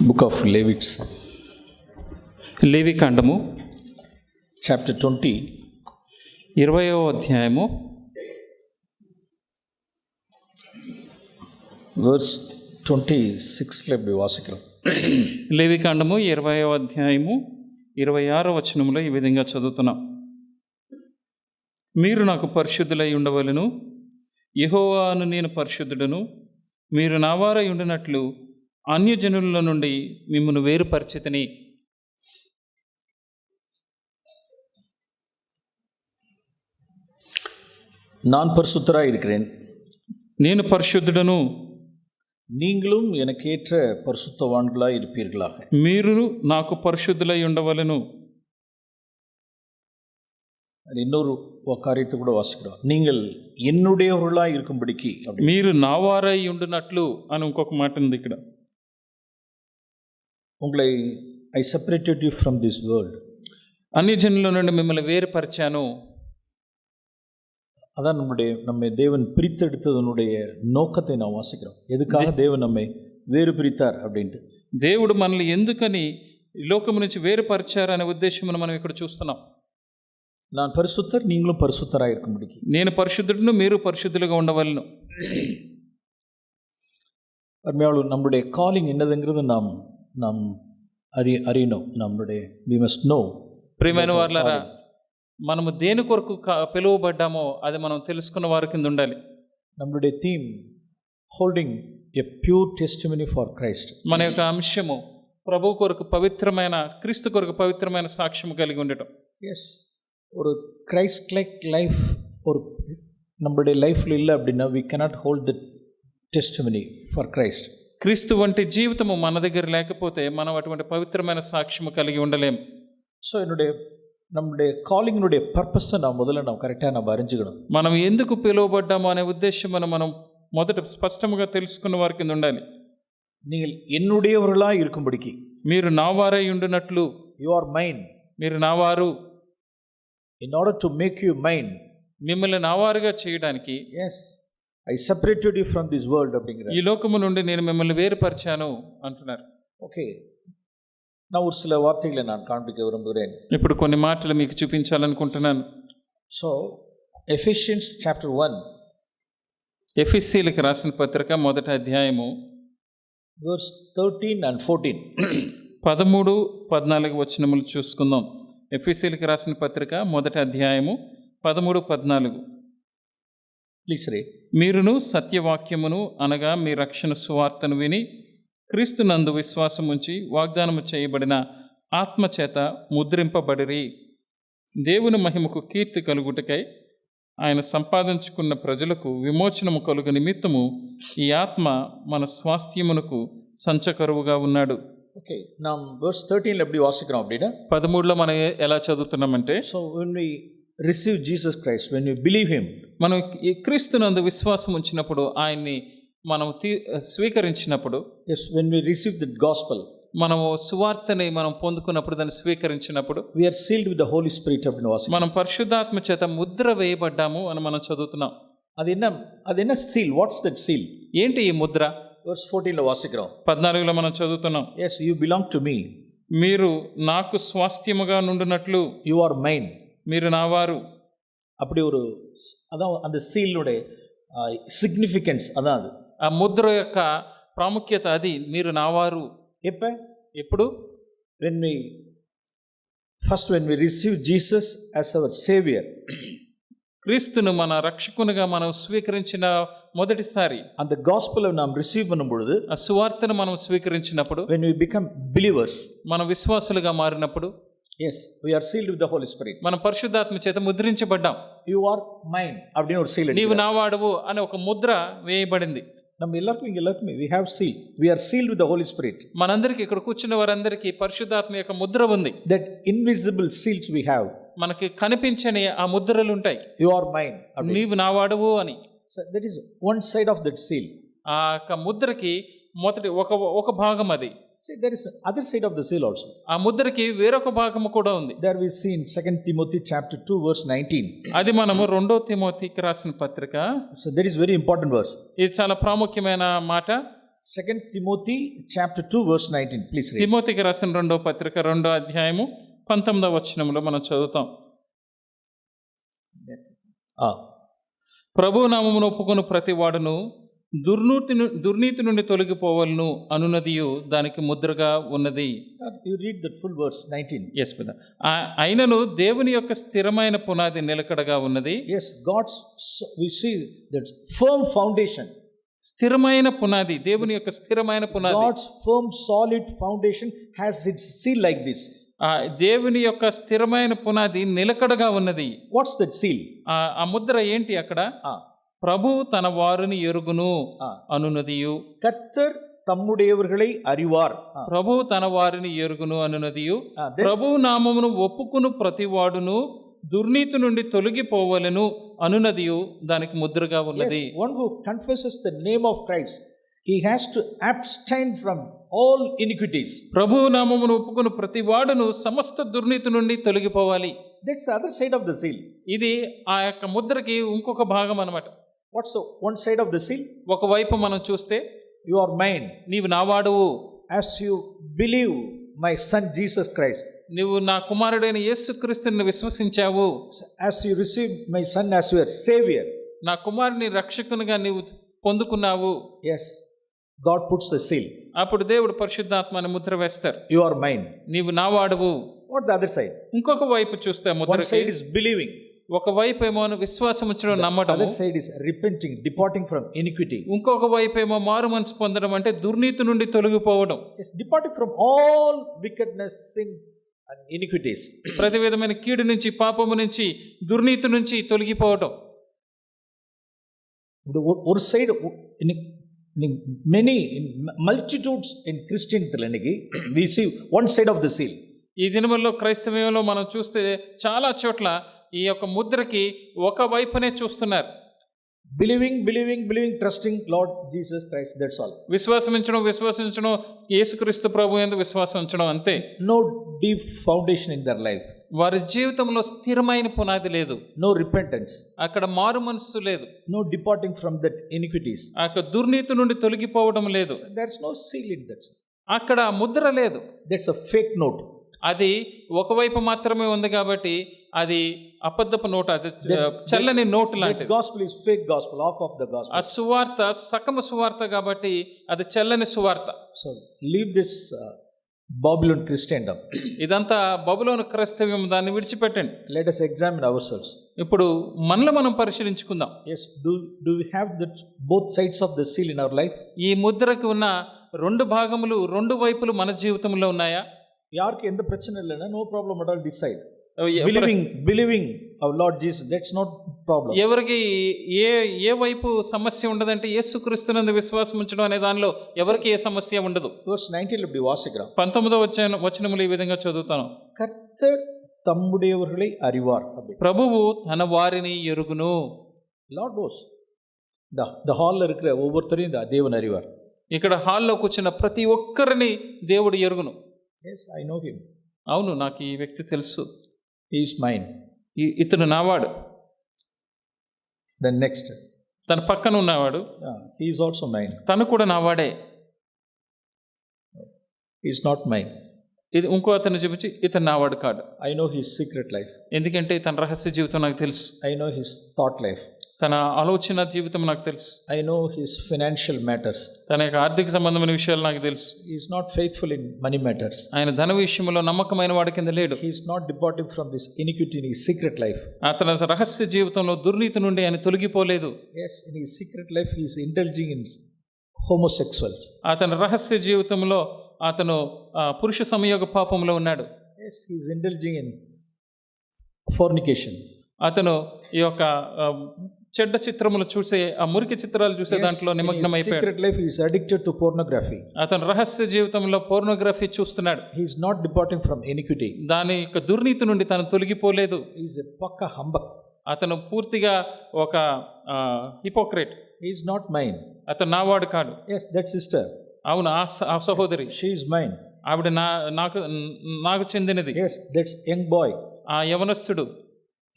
Book of లేవిట్స్ లేవికాండము chapter 20 20వ అధ్యాయము verse 26 அப்படி வாசிக்கிறோம். లేవికాండము 20వ అధ్యాయము 26వ వచనములో ఈ విధంగా చదువుతున్నాం. మీరు నాకు పరిశుద్ధులై ఉండవలెను, యెహోవాను నేను పరిశుద్ధుడను, మీరు నా వారై ఉండినట్లు అన్యజనుల నుండి మిమ్మల్ని వేరుపరిచితిని. நான் பரிசுத்தராய் இருக்கிறேன், నేను పరిశుద్ధుడను, நீங்களும் எனக்கு ஏற்ற பரிசுத்தவான்களாய் இருப்பீர்களாக. మీరు నాకు పరిశుద్ధులై ఉండవలెను. இன்னொரு காரியத்தை கூட வாசிக்கிறோம், நீங்கள் என்னுடையவர்களாய் இருக்கும்படிக்கு. మీరు నా వారై ఉండినట్లు అని ఇంకొక మాట ఉంది ఇక్కడ. உங்களை I separated you from this world. అన్యజనుల నుండి మిమ్మల్ని వేరుపరిచాను. அதான் நம்மை தேவன் பிரித்தெடுத்ததனுடைய நோக்கத்தை நாம் வாசிக்கிறோம். எதுக்காக தேவன் நம்மை வேறு பிரித்தார் அப்படின்ட்டு. దేవుడు మనల్ని ఎందుకని లోకం నుంచి వేరుపరిచారు అనే ఉద్దేశం మనం ఇక్కడ చూస్తున్నాం. நான் பரிசுத்தர், நீங்களும் பரிசுத்தராக இருக்கும்படிக்கு. నేను పరిశుద్ధుడును, మీరు పరిశుద్ధులుగా ఉండవలను. நம்முடைய காலிங் என்னதுங்கிறது நாம் அறியணும். நம்முடைய we must know. ప్రియమైన వారలారా, మనము దేని కొరకు పిలువబడ్డామో అది మనం తెలుసుకున్న వారి కింద ఉండాలి. நம்முடைய theme holding a pure testimony for Christ. మన యొక్క అంశము ప్రభు కొరకు పవిత్రమైన, క్రీస్తు కొరకు పవిత్రమైన సాక్ష్యం కలిగి ఉండటం. ఎస్, ஒரு கிரைஸ்ட் லைக் லைஃப் ஒரு நம்மளுடைய லைஃப்பில் இல்லை அப்படின்னா we cannot hold the testimony for Christ. క్రీస్తు వంటి జీవితము మన దగ్గర లేకపోతే మనం అటువంటి పవిత్రమైన సాక్ష్యము కలిగి ఉండలేము. ஸோ நம்முடைய காலிங்கினுடைய பர்பஸை முதல்ல கரெக்டாக அறிஞ்சுக்கணும். మనం ఎందుకు పిలువబడ్డాము అనే ఉద్దేశం మనం మొదట స్పష్టంగా తెలుసుకున్న వారి కింద ఉండాలి. நீங்கள் என்னுடையவர்களாக இருக்கும்படிக்கு, మీరు నా వారై ఉండినట్లు, యు ఆర్ మైన్, మీరు నా వారు. in order to make you mine, మిమ్మల్ని నావారుగా చేయడానికి, yes, I separated you from this world அப்படிங்கிற ఈ లోకము నుండి నేను మిమ్మల్ని వేరుపరిచాను అంటున్నారు. ఓకే, நான் ஒரு சில வார்த்தைகளை நான் காண்பிக்க விரும்புகிறேன். ఇప్పుడు కొన్ని మాటలు మీకు చూపించాలనుకుంటున్నాను. సో ఎఫెసియన్స్ చాప్టర్ 1, ఎఫెసీయులకు రాసిన పత్రిక మొదటి అధ్యాయము వర్స్ 13 and 14, 13-14 వచనములు చూసుకుందాం. ఎఫెసీయులకు రాసిన పత్రిక మొదటి అధ్యాయము 13-14. ప్లీజ్ రే. మీరును సత్యవాక్యమును అనగా మీ రక్షణ సువార్తను విని క్రీస్తునందు విశ్వాసం ఉంచి వాగ్దానము చేయబడిన ఆత్మచేత ముద్రింపబడిరి. దేవుని మహిమకు కీర్తి కలుగుటకై ఆయన సంపాదించుకున్న ప్రజలకు విమోచనము కలుగు నిమిత్తము ఈ ఆత్మ మన స్వాస్థ్యమునకు సంచకరువుగా ఉన్నాడు. ఓకే, நாம் verse 13 எப்படி వాసిக்கிறோம் அப்படினா 13లో మనం ఎలా చదువుతున్నామంటే, so when we receive Jesus Christ, when we believe him, మనం ఈ క్రీస్తునందు విశ్వాసం ఉంచినప్పుడు, ఆయన్ని మనం స్వీకరించినప్పుడు, yes, when we receive the gospel, మనము సువార్తని మనం పొందుకున్నప్పుడు, దాన్ని స్వీకరించినప్పుడు we are sealed with the Holy Spirit அப்படின்னு వాసిக்கிறோம். మనం పరిశుద్ధాత్మ చేత ముద్ర వేయబడ్డాము అని మనం చదువుతున్నాం. అది என்ன seal? what's that seal? ఏంటి ఈ ముద్ర? verse 14లో వాసిக்கிறோம். 14లో మనం చదువుతున్నాం. yes, you belong to me, మీరు నాకు స్వాస్థ్యముగా నుండినట్లు, you are mine, మీరు నావారు. அப்படி ஒரு அதான் அந்த சீலுடைய சிக்னிஃபிகன்ஸ். அதான் அது ఆ ముద్ర యొక్క ప్రాముఖ్యత అది. మీరు నావారు. ఎప్పుడు? when we receive Jesus as our savior, క్రీస్తును మన రక్షకునిగా మనం స్వీకరించిన మొదటిసారి, அந்த gospel நாம் రిసీవ్ பண்ணும் பொழுது, ఆ సువార్తను మనం స్వీకరించినప్పుడు, when we become believers, మన విశ్వాసులుగా మారినప్పుడు, yes, we are sealed with the Holy Spirit. మనం పరిశుద్ధాత్మ చేత ముద్రించబడ్డాం. you are mine அப்படின ஒரு seal. నీవు నావాడవు అనే ఒక ముద్ర వేయబడింది. நம்ம எல்லாருக்கும் we have seal, we are sealed with the Holy Spirit. మనందరికీ, ఇక్కడ కూర్చున్న వారందరికీ పరిశుద్ధాత్మ యొక్క ముద్ర ఉంది. that invisible seals we have, మనకి కనిపించని ఆ ముద్రలు ఉంటాయి. you are mine, నీవు నావాడవు అని. so that is one side of that seal. ఆ యొక్క ముద్రకి మొదటి ఒక భాగం అది. see, there is other side of the seal also. ఆ ముద్రకి వేరొక భాగము కూడా ఉంది. there we see in 2 Timothy chapter 2 verse 19. అది మనము 2 తిమోతికి రాసిన పత్రిక. so that is very important verse. ఇది చాలా ప్రాముఖ్యమైన మాట. 2 Timothy chapter 2 verse 19. Please read. తిమోతికి రాసిన 2వ పత్రిక 2వ అధ్యాయము 19వ వచనంలో మనం చదువుతాం. ప్రభు నామమును ఒప్పుకొను ప్రతి వాడును దుర్నీతి నుండి తొలగిపోవలను అనునదియు దానికి ముద్రగా ఉన్నది. You read that full verse 19. Yes brother. అయినను దేవుని యొక్క స్థిరమైన పునాది నిలకడగా ఉన్నది. Yes, we see that firm foundation. స్థిరమైన పునాది, దేవుని యొక్క స్థిరమైన పునాది. God's firm solid foundation has its seal like this. దేవుని యొక్క స్థిరమైన పునాది నిలకడగా ఉన్నది. What's that seal? ఆ ముద్ర ఏంటి అక్కడ? ప్రభు తన వారిని ఎరుగును అనునదియు. కర్తర్ తమ్ముడేవర్களை அறிவார். ప్రభు తన వారిని ఎరుగును అనునదియు. ప్రభు నామమును ఒప్పుకును ప్రతివాడును దుర్నీతి నుండి తొలగిపోవలెను అనునదియు దానికి ముద్రగా ఉన్నది. One who confesses the name of Christ, he has to abstain from all iniquities. ప్రభు నామమును ఒప్పుకును ప్రతివాడును సమస్త దుర్నీతి నుండి తొలగిపోవాలి. That's the other side of the seal. ఇది ఆ యొక్క ముద్రకి ఇంకొక భాగం అన్నమాట. What's the one side of the seal? ఒకవైపు మనం చూస్తే, you are mine, నీవు నావాడువు, as you believe my son Jesus Christ. నీవు నా కుమారుడైన యేసుక్రీస్తుని విశ్వసించావు. As you receive my son as your savior. నా కుమారుని రక్షకునిగా నీవు పొందుకున్నావు. Yes, God puts the seal. అప్పుడు దేవుడు పరిశుద్ధాత్మని ముద్ర వేస్తారు. You are mine. నీవు నావాడువు. What the other side? ఇంకొక వైపు చూస్తే Mudra, one side is believing, ఒక వైపు ఏమో విశ్వాసం ఉంచడం, నమ్మడం. other side is repenting, departing from iniquity. ఇంకొక వైపు ఏమో మారు మనసు పొందడం, అంటే దుర్నీతి నుండి తొలగిపోవడం. Yes, departing from all wickedness, sin and iniquities. ప్రతి విధమైన కీడు నుంచి, పాపము నుంచి, దుర్నీతి నుంచి తొలగిపోవడం. ఒక side many multitudes in Christianity, we see one side of the seal. ఈ దినముల్లో క్రైస్తవ్యంలో మనం చూస్తే చాలా చోట్ల ఈ యొక్క ముద్రకి ఒక వైపునే చూస్తున్నారు. Believing, trusting Lord Jesus Christ, that's all. విశ్వాసించడం, యేసుక్రీస్తు ప్రభు యందు విశ్వాసం ఉంచడం, అంతే. No deep foundation in their life. వారి జీవితంలో స్థిరమైన పునాది లేదు. No repentance. అక్కడ మారు మనస్సు లేదు. No departing from that iniquities. అక్కడ దుర్నీతి నుండి తొలగిపోవడం లేదు. There's no seal in that. అక్కడ ముద్ర లేదు. That's a fake note. అది ఒకవైపు మాత్రమే ఉంది కాబట్టి అది అబద్ధపు నోటు, అది చల్లని నోటు లాంటిది. Gospel is fake gospel, half of the gospel. ఆ సువార్త సకమ సువార్త కాబట్టి అది చల్లని సువార్త. So leave this Babylon Christendom. ఇదంతా బబులోను క్రైస్తవ్యం, దాన్ని విడిచిపెట్టండి. Let us examine ourselves. ఇప్పుడు మనల్ని మనం పరిశీలించుకుందాం. Yes, do we have that both sides of the seal in our life? ఈ ముద్రకి ఉన్న రెండు భాగములు, రెండు వైపులు మన జీవితంలో ఉన్నాయా? యార్కి ఎంత ప్రశ్న లేనా, no problem at all this side. Believing our Lord Jesus, that's not problem. ఎవరికి ఏ వైపు సమస్య ఉండదంటే యేసుక్రీస్తునందు విశ్వాసం ఉంచడం అనే దానిలో ఎవరికి ఏ సమస్య ఉండదు. verse 19 లో వాసిக்கிறோம். 19వ వచనములు ఈ విధంగా చదువుతాను. కర్తర్ తమ్ముడేవర్களை அறிவார். ప్రభువు తన వారిని ఎరుగును. Lord nose. ద హాల్లో இருக்கிற ஒவ்வொருத்தரையும் దేవుని அறிவார். ఇక్కడ హాల్లో కూర్చున్న ప్రతి ఒక్కరిని దేవుడు ఎరుగును. Yes, I know him. అవును, నాకు ఈ వ్యక్తి తెలుసు. He is mine. ఇతను నావాడు. Then next, తన పక్కన ఉన్నవాడు, he is also mine. తను కూడా నావాడే. He is not mine. ఇది ఇంకో అతను చూపించి ఇతను నావాడు కాడు. I know his secret life. ఎందుకంటే తన రహస్య జీవితం నాకు తెలుసు. I know his thought life. తన ఆలోచన జీవితం నాకు తెలుసు. I know his financial matters. తన యొక్క ఆర్థిక సంబంధమైన విషయాలు నాకు తెలుసు. He is not faithful in money matters. ఆయన ధన విషయంలో నమ్మకమైన వాడి కింద లేడు. He is not departing from this iniquity in his secret life. అతని రహస్య జీవితంలో దుర్నీతి నుండి ఆయన తొలగిపోలేదు. Yes, in his secret life he is indulging in homosexuals. అతని రహస్య జీవితంలో అతను పురుష సంయోగ పాపంలో ఉన్నాడు. Yes, he is indulging in fornication. అతను ఈ యొక్క చెడ్డ చిత్రములు చూసే, ఆ మురికి చిత్రాలు చూసే దాంట్లో నిమగ్నం అయిపోయాడు. Secret life he is addicted to pornography. అతను రహస్య జీవితంలో పోర్నోగ్రఫీ చూస్తున్నాడు. He is not departing from iniquity. దాని యొక్క దుర్నీతి నుండి తను తొలగిపోలేదు. He is a pakka humbug. అతను పూర్తిగా ఒక hypocrite. He is not mine. అతను నావాడు కాడు. Yes, that sister. అవును, ఆ సహోదరి, she is mine. ఆవిడ నాకు చెందినది. Yes, that's young boy. ఆ యవనస్తుడు,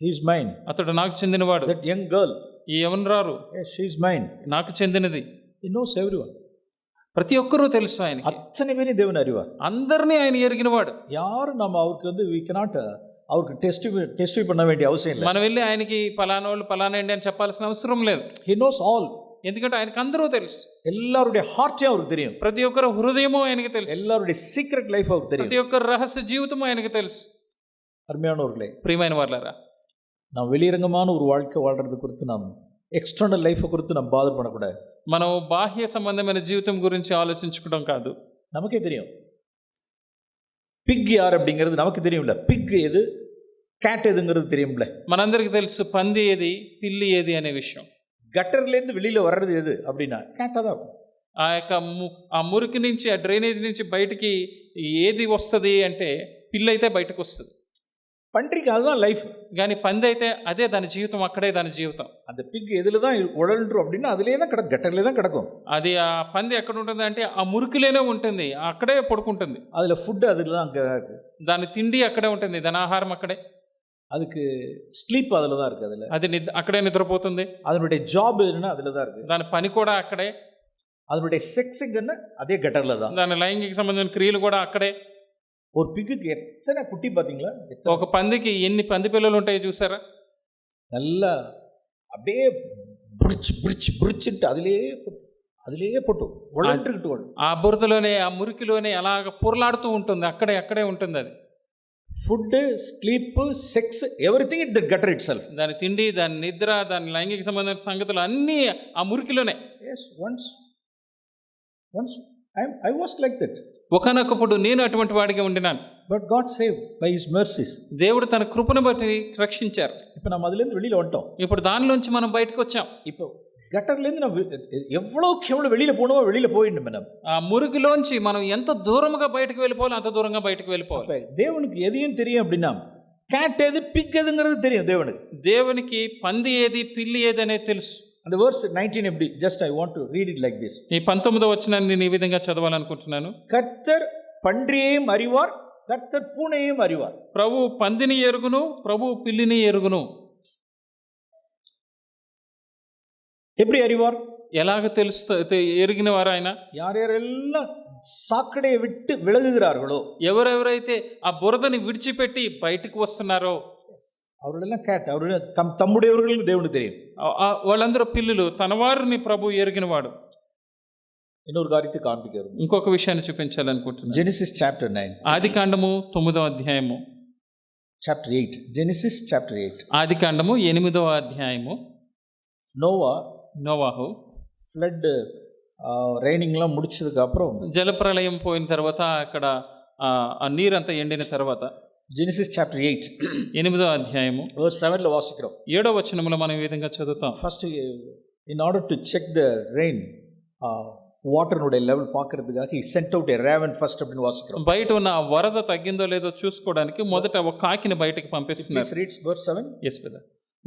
he is mine. అతడు నాకు చెందినవాడు. That young girl, ఈ యవనరాలు, yes, she is mine. నాకు చెందినది. He knows everyone. ప్రతి ఒక్కరూ తెలుసు ఆయనకి. அத்தனை பேரையும் தேவன் அறிவார். అందరినీ ఆయన ఎరిగినవాడు. யாரும் நம்ம அவருக்கு வந்து we cannot அவருக்கு டெஸ்டிஃபை பண்ண வேண்டிய அவசியம் இல்லை. మనం వెళ్ళి ఆయనకి పలానా వాళ్ళు పలానా ఏంటి అని చెప్పాల్సిన అవసరం లేదు. He knows all. ఎందుకంటే ఆయనకు అందరూ తెలుసు. எல்லாருடைய ஹார்ட்டையும் அவருக்கு தெரியும். ప్రతి ఒక్కరు హృదయము ఆయనకి తెలుసు. எல்லாருடைய సీక్రెట్ లైఫ్ அவருக்கு தெரியும். ప్రతి ఒక్కరు రహస్య జీవితం ఆయనకి తెలుసు. அருமையானவர்களே, ప్రియమైన వాళ్ళారా, நாம் வெளியரங்கமான ஒரு வாழ்க்கை வாழ்றது குறித்து நாம் எக்ஸ்டர்னல் லைஃபை குறித்து நாம் பாதப்படக்கூடாது. మనం బాహ్య సంబంధమైన జీవితం గురించి ఆలోచించుకోవడం కాదు. நமக்கே தெரியும் பிக் யார் அப்படிங்கிறது நமக்கு தெரியும்ல. பிக் எது, கேட் எதுங்கிறது தெரியும்ல. మనందరికీ తెలుసు పంది ఏది, పిల్లి ఏది అనే విషయం. గట్టర్లేருந்து வெளியில வர்றது எது அப்படின்னா கேட்டாக தான் இருக்கும். ఆ యొక్క ఆ మురికి నుంచి, ఆ డ్రైనేజ్ నుంచి బయటికి ఏది వస్తుంది అంటే పిల్లి అయితే బయటకు వస్తుంది. பன்றிக்கு அதுதான் லைஃப். కానీ పంది అయితే అదే దాని జీవితం, అక్కడే దాని జీవితం. அந்த பிக் எதுல தான் உழல்றோம் அப்படின்னா அதுலேயே தான் கிடக்கும், கட்டர்லேயே தான் கிடக்கும். అది ఆ పంది ఎక్కడ ఉంటుంది అంటే ఆ మురికిలోనే ఉంటుంది, అక్కడే పడుకుంటుంది. அதில் ஃபுட்டு அதில் தான் இருக்கு, దాని తిండి అక్కడే ఉంటుంది, దాని ఆహారం అక్కడే, அதுக்கு ஸ்லீப் அதில் தான் இருக்குது, அதில் అది అక్కడే నిద్రపోతుంది. அதனுடைய ஜாப் எதுன்னா அதில் தான் இருக்குது, దాని పని కూడా అక్కడే, அதனுடைய செக்ஸுங்கன்னா அதே கட்டரில் தான், దాని లైంగిక సంబంధించిన క్రియలు కూడా అక్కడే. ஒரு பிக்குக்கு எத்தனை குட்டி பார்த்தீங்களா? ఒక పందికి ఎన్ని పంది పిల్లలు ఉంటాయో చూసారా? நல்லா அப்படியே பிரிச்சுட்டு அதிலேயே పొట్టు ఒళ్ళంటుకిట్టు వాడు ఆ బురదలోనే, ఆ మురికిలోనే అలాగ పొరలాడుతూ ఉంటుంది, అక్కడే ఉంటుంది. అది food, sleep, sex, everything it the gutter it self. దాని తిండి, దాని నిద్ర, దాని లైంగిక సంబంధించిన సంగతులు అన్నీ ఆ మురికిలోనే. once I was like that. ఒకనొకప్పుడు నేను అటువంటి వాడిగా ఉండినాను. But God saved by His mercies. దేవుడు తన కృపను బట్టి రక్షించారు. இப்போ நம்ம அதிலேருந்து வெளியில் வந்துட்டோம். ఇప్పుడు దానిలోంచి మనం బయటకు వచ్చాం. இப்போ గట్టర్లేருந்து நம்ம எவ்வளவு வெளியில போகணுமோ வெளியில போயிடணும். మనం ఆ మురికిలోంచి మనం ఎంత దూరంగా బయటకు వెళ్ళిపోవాలో అంత దూరంగా బయటకు వెళ్ళిపోవాలి. దేవునికి எதையும் தெரியும் அப்படின்னா கேட் எது, பிக் எதுங்கிறது தெரியும் దేవునికి. దేవునికి పంది ఏది, పిల్లి ఏది అనేది తెలుసు. அந்த verse 19 எப்படி, just I want to read it like this. ఈ 19వ వచనాన్ని నేను ఈ విధంగా చదవాలనుకుంటున్నాను. கர்த்தர் பன்றியையும் அறிவார், கர்த்தர் பூனையையும் அறிவார். ప్రభు పందిని ఎరుగును, ప్రభు పిల్లిని ఎరుగును. எப்படி அறிவார்? ఎలాగ తెలుసు ఎరిగిన వారు ఆయన? யாரெல்லாம் சாக்கடையை விட்டு விலகுகிறார்களோ, ఎవరెవరైతే ఆ బురదని విడిచిపెట్టి బయటకు వస్తున్నారో அவர்களெல்லாம் கேட், அவர்கள் தம்முடையவர்களுக்கு దేవునికి தெரியும். వాళ్ళందరూ పిల్లులు, తన వారిని ప్రభు ఎరిగినవాడు. இன்னொரு காரியத்தை காண்பிக்கிறது, ఇంకొక విషయాన్ని చూపించాలనుకుంటున్నాను. జెనసిస్ చాప్టర్ 9, ఆదికాండము 9వ అధ్యాయము, చాప్టర్ 8, జెనసిస్ చాప్టర్ 8, ఆదికాండము 8వ అధ్యాయము. నోవాహు ఫ్లడ్ రైనింగ్லாம் முடிச்சதுக்கு அப்புறம், జలప్రలయం పోయిన తర్వాత, అక్కడ ఆ నీరంతా ఎండిన తర్వాత, జెనసిస్ చాప్టర్ 8, 8వ అధ్యాయము verse 7లో వాసిக்கிறோம். 7వ వచనములో మనం ఈ విధంగా చదువుతాం. First in order to check the rain వాటర్నుடைய లెవెల్ பார்க்கிறதுக்காக he sent out a raven first அப்படின்னு వాసిக்கிறோம். బయట ఉన్న వరద తగ్గిందో లేదో చూసుకోవడానికి మొదట ఒక కాకిని బయటకు పంపిస్తున్నారు. reads verse 7. yes brother.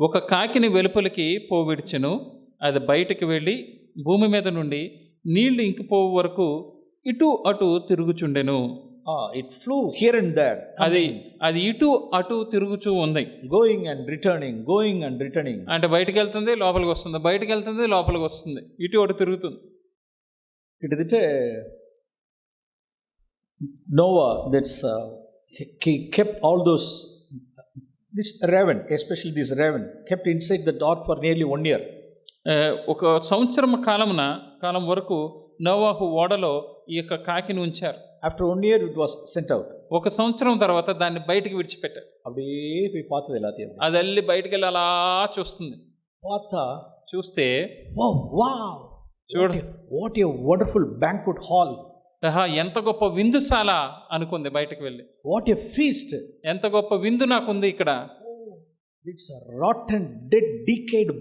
ఒక కాకిని వెలుపలికి పోవిడ్చెను, అది బయటికి వెళ్ళి భూమి మీద నుండి నీళ్లు ఇంకిపోవు వరకు ఇటు అటు తిరుగుచుండెను. it flew here and there. అది ఇటు అటు తిరుగుచూ ఉంది. going and returning. అంటే బయటికి వెళ్తుంది, లోపలికి వస్తుంది, బయటికి వెళ్తుంది, లోపలికి వస్తుంది, ఇటు అటు తిరుగుతుంది. கிட்டத்தட்ட Noah, that's he kept all those, this raven, especially this raven, kept inside the ark for nearly 1 year. ఒక సంవత్సరం కాలం వరకు నోవాహు ఓడలో ఈ యొక్క కాకిని ఉంచారు. After 1 year it was sent out. ఒక సంవత్సరం తర్వాత దాన్ని బయటికి విడిచిపెట్టారు. அப்படியே போய் பார்த்தது எல்லாத்தையும். అది వెళ్ళి బయటికి వెళ్ళి అలా చూస్తుంది. చూస్తే చూడు, what a wonderful banquet hall. ఎంత గొప్ప విందుశాల అనుకుంది బయటకు వెళ్ళి. what a feast. ఎంత గొప్ప విందు నాకుంది ఇక్కడ. it's a rotten, decayed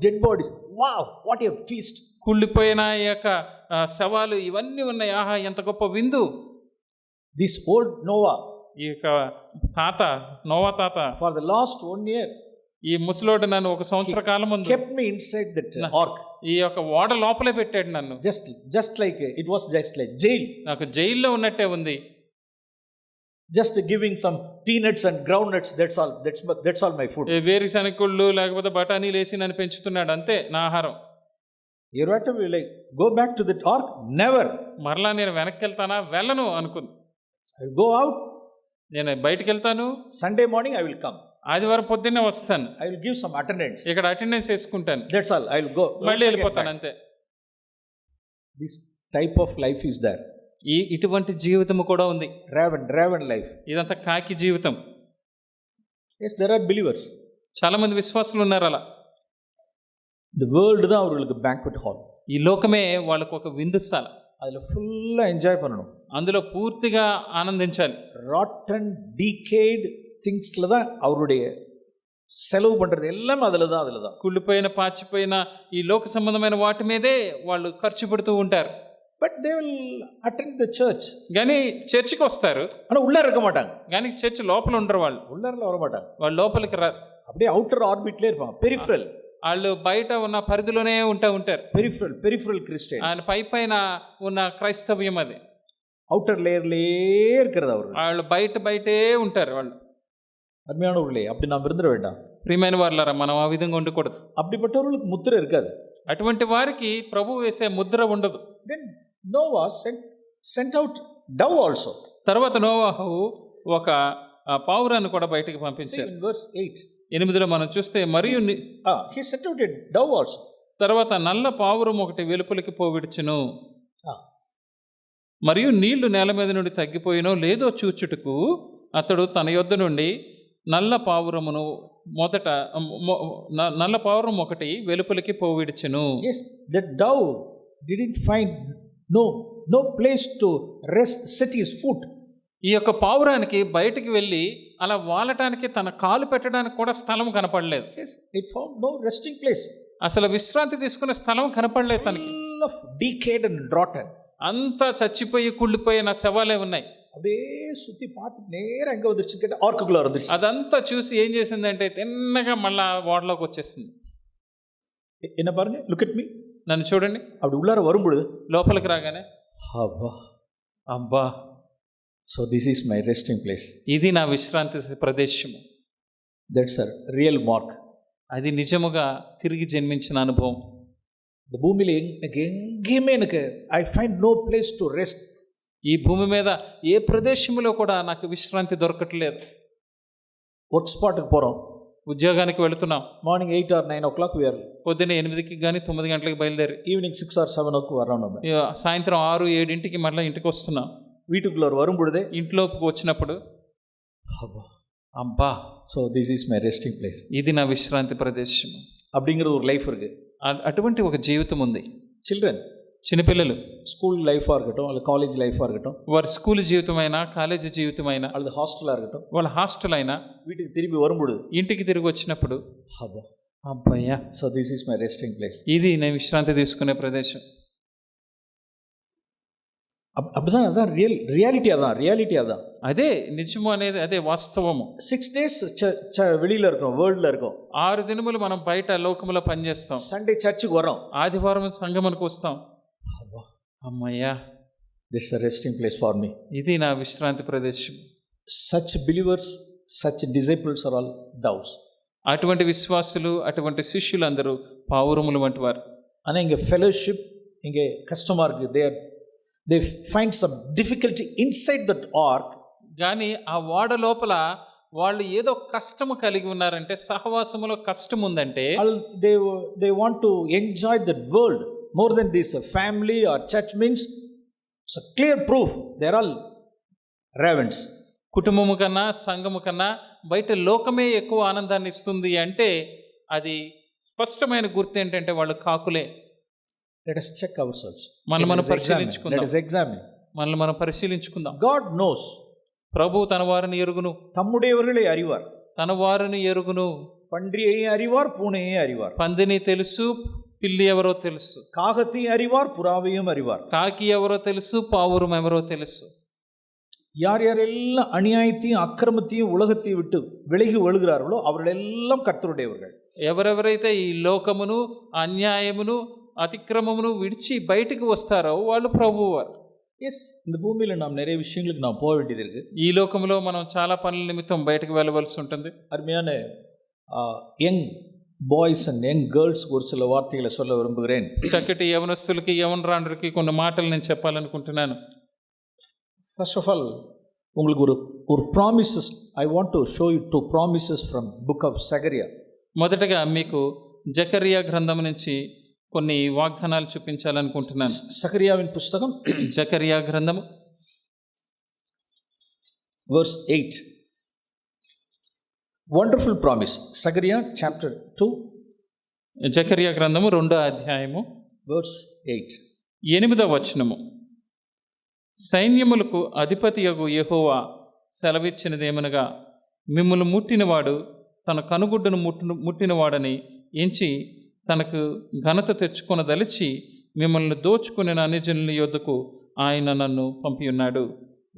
dead bodies. wow, what a feast. కుళ్ళిపోయిన ఈ యొక్క శవాలు ఇవన్నీ ఉన్నాయి. ఆహా, ఎంత గొప్ప విందు. this old Noah, ఈ యొక్క నోవా తాత for the last 1 year, ఈ ముసలోడు నన్ను ఒక సంవత్సర కాలం ముందు kept me inside that ark. ఈ యొక్క ఓడ లోపలే పెట్టాడు నన్ను. just like it was just like jail. నాకు జైల్లో ఉన్నట్టే ఉంది. just giving some peanuts and groundnuts, that's all my food. వేరుశనగలు లేకపోతే బఠానీలు వేసి నన్ను పెంచుతున్నాడు, అంతే నా ఆహారం. You're right away like, go back to that ark? Never. మరలా నేను వెనక్కి వెళ్తానా? వెళ్ళను అనుకుంది. I'll go out. నేను బయటికి వెళ్తాను, Sunday morning I will come. ఆదివారం పొద్దున్నే వస్తాను, I will give some attendance. ఇక్కడ అటెండెన్స్ వేసుకుంటాను, That's all. I will go. మళ్ళీ వెళ్ళిపోతాను అంతే. This type of life is there. ఇటువంటి జీవితం కూడా ఉంది. Raven life. ఇదంతా కాకి జీవితం. Yes, there are believers. చాలా మంది విశ్వాసులు ఉన్నారు అలా. The world தான் அவர்களுக்கு banquet hall. ఈ లోకమే వాళ్ళకు ఒక విందుస్థాల. அதில் ஃபுல்லா என்ஜாய் பண்ணணும், అందులో పూర్తిగా ఆనందించాలి. ராட்டன் டீகேட் திங்ஸ்ல தான் அவருடைய సెలవు పண்றது ఎல்லாம் அதில் தான். కుళ్ళిపోయిన పాచిపోయిన ఈ లోక సంబంధమైన వాటి మీదే వాళ్ళు ఖర్చు పెడుతూ ఉంటారు. But they will attend the church. కానీ చర్చికి వస్తారు, ஆனால் உள்ளே இருக்க மாட்டாங்க. కానీ చర్చ్ లోపల ఉండరు, వాళ్ళు உள்ளே வர மாட்டாங்க, వాళ్ళు లోపలికి రారు. அப்படியே అவுటర్ ఆర్బిట్లే இருப்பாங்க, పెరిఫరల్. వాళ్ళు బయట ఉన్న పరిధిలోనే ఉంటారు. Peripheral Christians. ఆయన పైన ఉన్న క్రైస్తవ్యం అది అவுటర్ లేయర్లే இருக்கிறது அவர். వాళ్ళు బయటే ఉంటారు వాళ్ళు. அருமையானவர்களே, அப்படி நாம் இருந்துட வேண்டாம். ప్రియమైన వారులారా, మనం ఆ విధంగా ఉండకూడదు. அப்படிப்பட்டவர்களுக்கு ముద్ర இருக்காது. అటువంటి వారికి ప్రభు వేసే ముద్ర ఉండదు. Then Noah sent out dove also. తర్వాత నోవాహు ఒక పావురాన్ని కూడా బయటికి పంపించారు. In verse 8. 8లో మనం చూస్తే మరియు he sent out a dove also. తర్వాత నల్ల పావురం ఒకటి వెలుపలికి పోవిడుచును, మరియు నీళ్లు నేల మీద నుండి తగ్గిపోయినో లేదో చూచుటకు అతడు తన యొద్ద నుండి నల్ల పావురం ఒకటి వెలుపలికి పోవిడుచును. Yes, that dove didn't find no place to rest, set his foot. ఈ యొక్క పావురానికి బయటికి వెళ్ళి అలా వాలటానికి, తన కాలు పెట్టడానికి కూడా స్థలం కనపడలేదు. Yes, it found no resting place. అసలు విశ్రాంతి తీసుకునే స్థలం కనపడలేదు తనకి. Full of decayed and rotten. అంతా చచ్చిపోయి కుళ్ళిపోయిన శవాలే ఉన్నాయి. அப்படியே சுத்தி பார்த்து நேரா எங்க வந்துருச்சு கேட்ட ఆర్కుకుள்ள வந்துருச்சு. అదంతా చూసి ఏం చేసిందంటే తిన్నగా మళ్ళా వాడలోకి వచ్చేసింది. என்ன பாருங்க, look at me. నన్ను చూడండి. அப்படி உள்ளார வரும்பொழுது లోపలికి రాగానే అబ్బా, so this is my resting place. ఇది నా విశ్రాంతి ప్రదేశము. That's a real mark. అది నిజముగా తిరిగి జన్మించిన అనుభవం. இந்த பூமியில எங்கேயுமே எனக்கு I find no place to rest. ఈ భూమి మీద ఏ ప్రదేశంలో కూడా నాకు విశ్రాంతి దొరకట్లేదు. వర్క్ స్పాట్కి పోகிறோம், ఉద్యోగానికి వెళుతున్నాం. Morning 8 or 9 o'clock we are. పొద్దున్న 8కి కానీ 9 గంటలకు బయలుదేరి ఈవినింగ్ 6 or 7 వరం. సాయంత్రం 6-7కి మళ్ళీ ఇంటికి వస్తున్నాం. వీటుకుள்ள வரும்பொழுது, ఇంట్లోకి వచ్చినప్పుడు అబ్బా, so this is my resting place, ఇది నా విశ్రాంతి ప్రదేశం அப்படிங்கிற ஒரு லைஃப் இருக்கு. అటువంటి ఒక జీవితం ఉంది. చిల్డ్రన్, చిన్నపిల్లలు స్కూల్ లైఫాக இருக்கட்டும், அல்லது కాలేజ్ లైఫాக இருக்கட்டும், వారి స్కూల్ జీవితమైనా కాలేజీ జీవితమైనా, அல்லது హాస్టலாக இருக்கட்டும், వాళ్ళ హాస్టల్ అయినా వీటికి తిరిగి வரும்பொழுது, ఇంటికి తిరిగి వచ్చినప్పుడు అబ్బయ్యా, so this is my resting place, ఇది నేను విశ్రాంతి తీసుకునే ప్రదేశం. அப்படிதான், அதான் ரியாலிட்டி அதான். అదే నిజము అనేది, అదే వాస్తవము. 6 days வெளியில இருக்கோம், வேர்ல்డ్ல இருக்கோம். 6 దినములు మనం బయట లోకములో పనిచేస్తాం. సండే చర్చికి వరం, ఆదివారం సంగమానికి వస్తాం. అమ్మయ్యా, దిట్స్ a resting place for me. ఇది నా విశ్రాంతి ప్రదేశం. Such believers, such disciples are all doves. అటువంటి విశ్వాసులు, అటువంటి శిష్యులు అందరూ పావురములు వంటి వారు. ஆனால் இங்கே ஃபெலோஷிப், இங்கே கஷ்டமாக இருக்குது. they find some difficulty inside that ark. కానీ ఆ వాడ లోపల వాళ్ళు ఏదో కష్టము కలిగి ఉన్నారంటే, సహవాసములో కష్టం ఉందంటే, they want to enjoy that world more than this family or church means. It's a clear proof they are all ravens. కుటుంబము కన్నా సంఘము కన్నా బయట లోకమే ఎక్కువ ఆనందాన్ని ఇస్తుంది అంటే అది స్పష్టమైన గుర్తు ఏంటంటే వాళ్ళు కాకులే. Let us check ourselves. మనం పరిశీలించుకుందాం. Let us examine. మనం పరిశీలించుకుందాం. God knows. ప్రభు తన వారిని ఎరుగును. తమ్ముడేవர்களே அறிவார். తన వారిని ఎరుగును. பன்றியை அறிவார், பூனையை அறிவார். పందిని తెలుసు, పిల్లి ఎవరో తెలుసు. కాగத்தையும் அறிவார், புறாவையும் அறிவார். కాకి ఎవరో తెలుసు, పావురం ఎవరో తెలుసు. யார் யாரெல்லாம் அநியாயத்தையும் அக்கிரமத்தையும் உலகத்தை விட்டு விலகி ஒழுகிறார்களோ அவர்களெல்லாம் கர்த்தருடையவர்கள். ఎవరెవరైతే ఈ లోకమును, అన్యాయమును, అతిక్రమమును విడిచి బయటికి వస్తారో వాళ్ళు ప్రభువారు. எஸ், இந்த பூமியில் நாம் நிறைய விஷயங்களுக்கு நாம் போக வேண்டியது இருக்கு. ఈ లోకంలో మనం చాలా పనుల నిమిత్తం బయటకు వెళ్ళవలసి ఉంటుంది. அருமையான young boys and young girls ஒரு சில வார்த்தைகளை சொல்ல விரும்புகிறேன். చక్కటి యవనస్తులకి యవనరాండ్రులకి కొన్ని మాటలు నేను చెప్పాలనుకుంటున్నాను. First of all, உங்களுக்கு ஒரு promises, I want to show you two promises from book of Zechariah. మొదటగా మీకు జకరియా గ్రంథం నుంచి కొన్ని వాగ్దానాలు చూపించాలనుకుంటున్నాను. సకరియావిన్ పుస్తకం జకరియా గ్రంథము verse 8. Wonderful promise. Zechariah chapter 2 Zechariah గ్రంథము 2వ అధ్యాయము verse 8. 8వ వచనము. సైన్యములకు అధిపతియగు యెహోవా సెలవిచ్చినదేమనగా, మిమ్మును ముట్టినవాడు తన కనుగుడ్డును ముట్టినవాడని ఎంచి తనకు ఘనత తెచ్చుకొనదలిచి మిమ్మల్ని దోచుకునే అన్యజనుల యొద్దకు ఆయన నన్ను పంపియున్నాడు.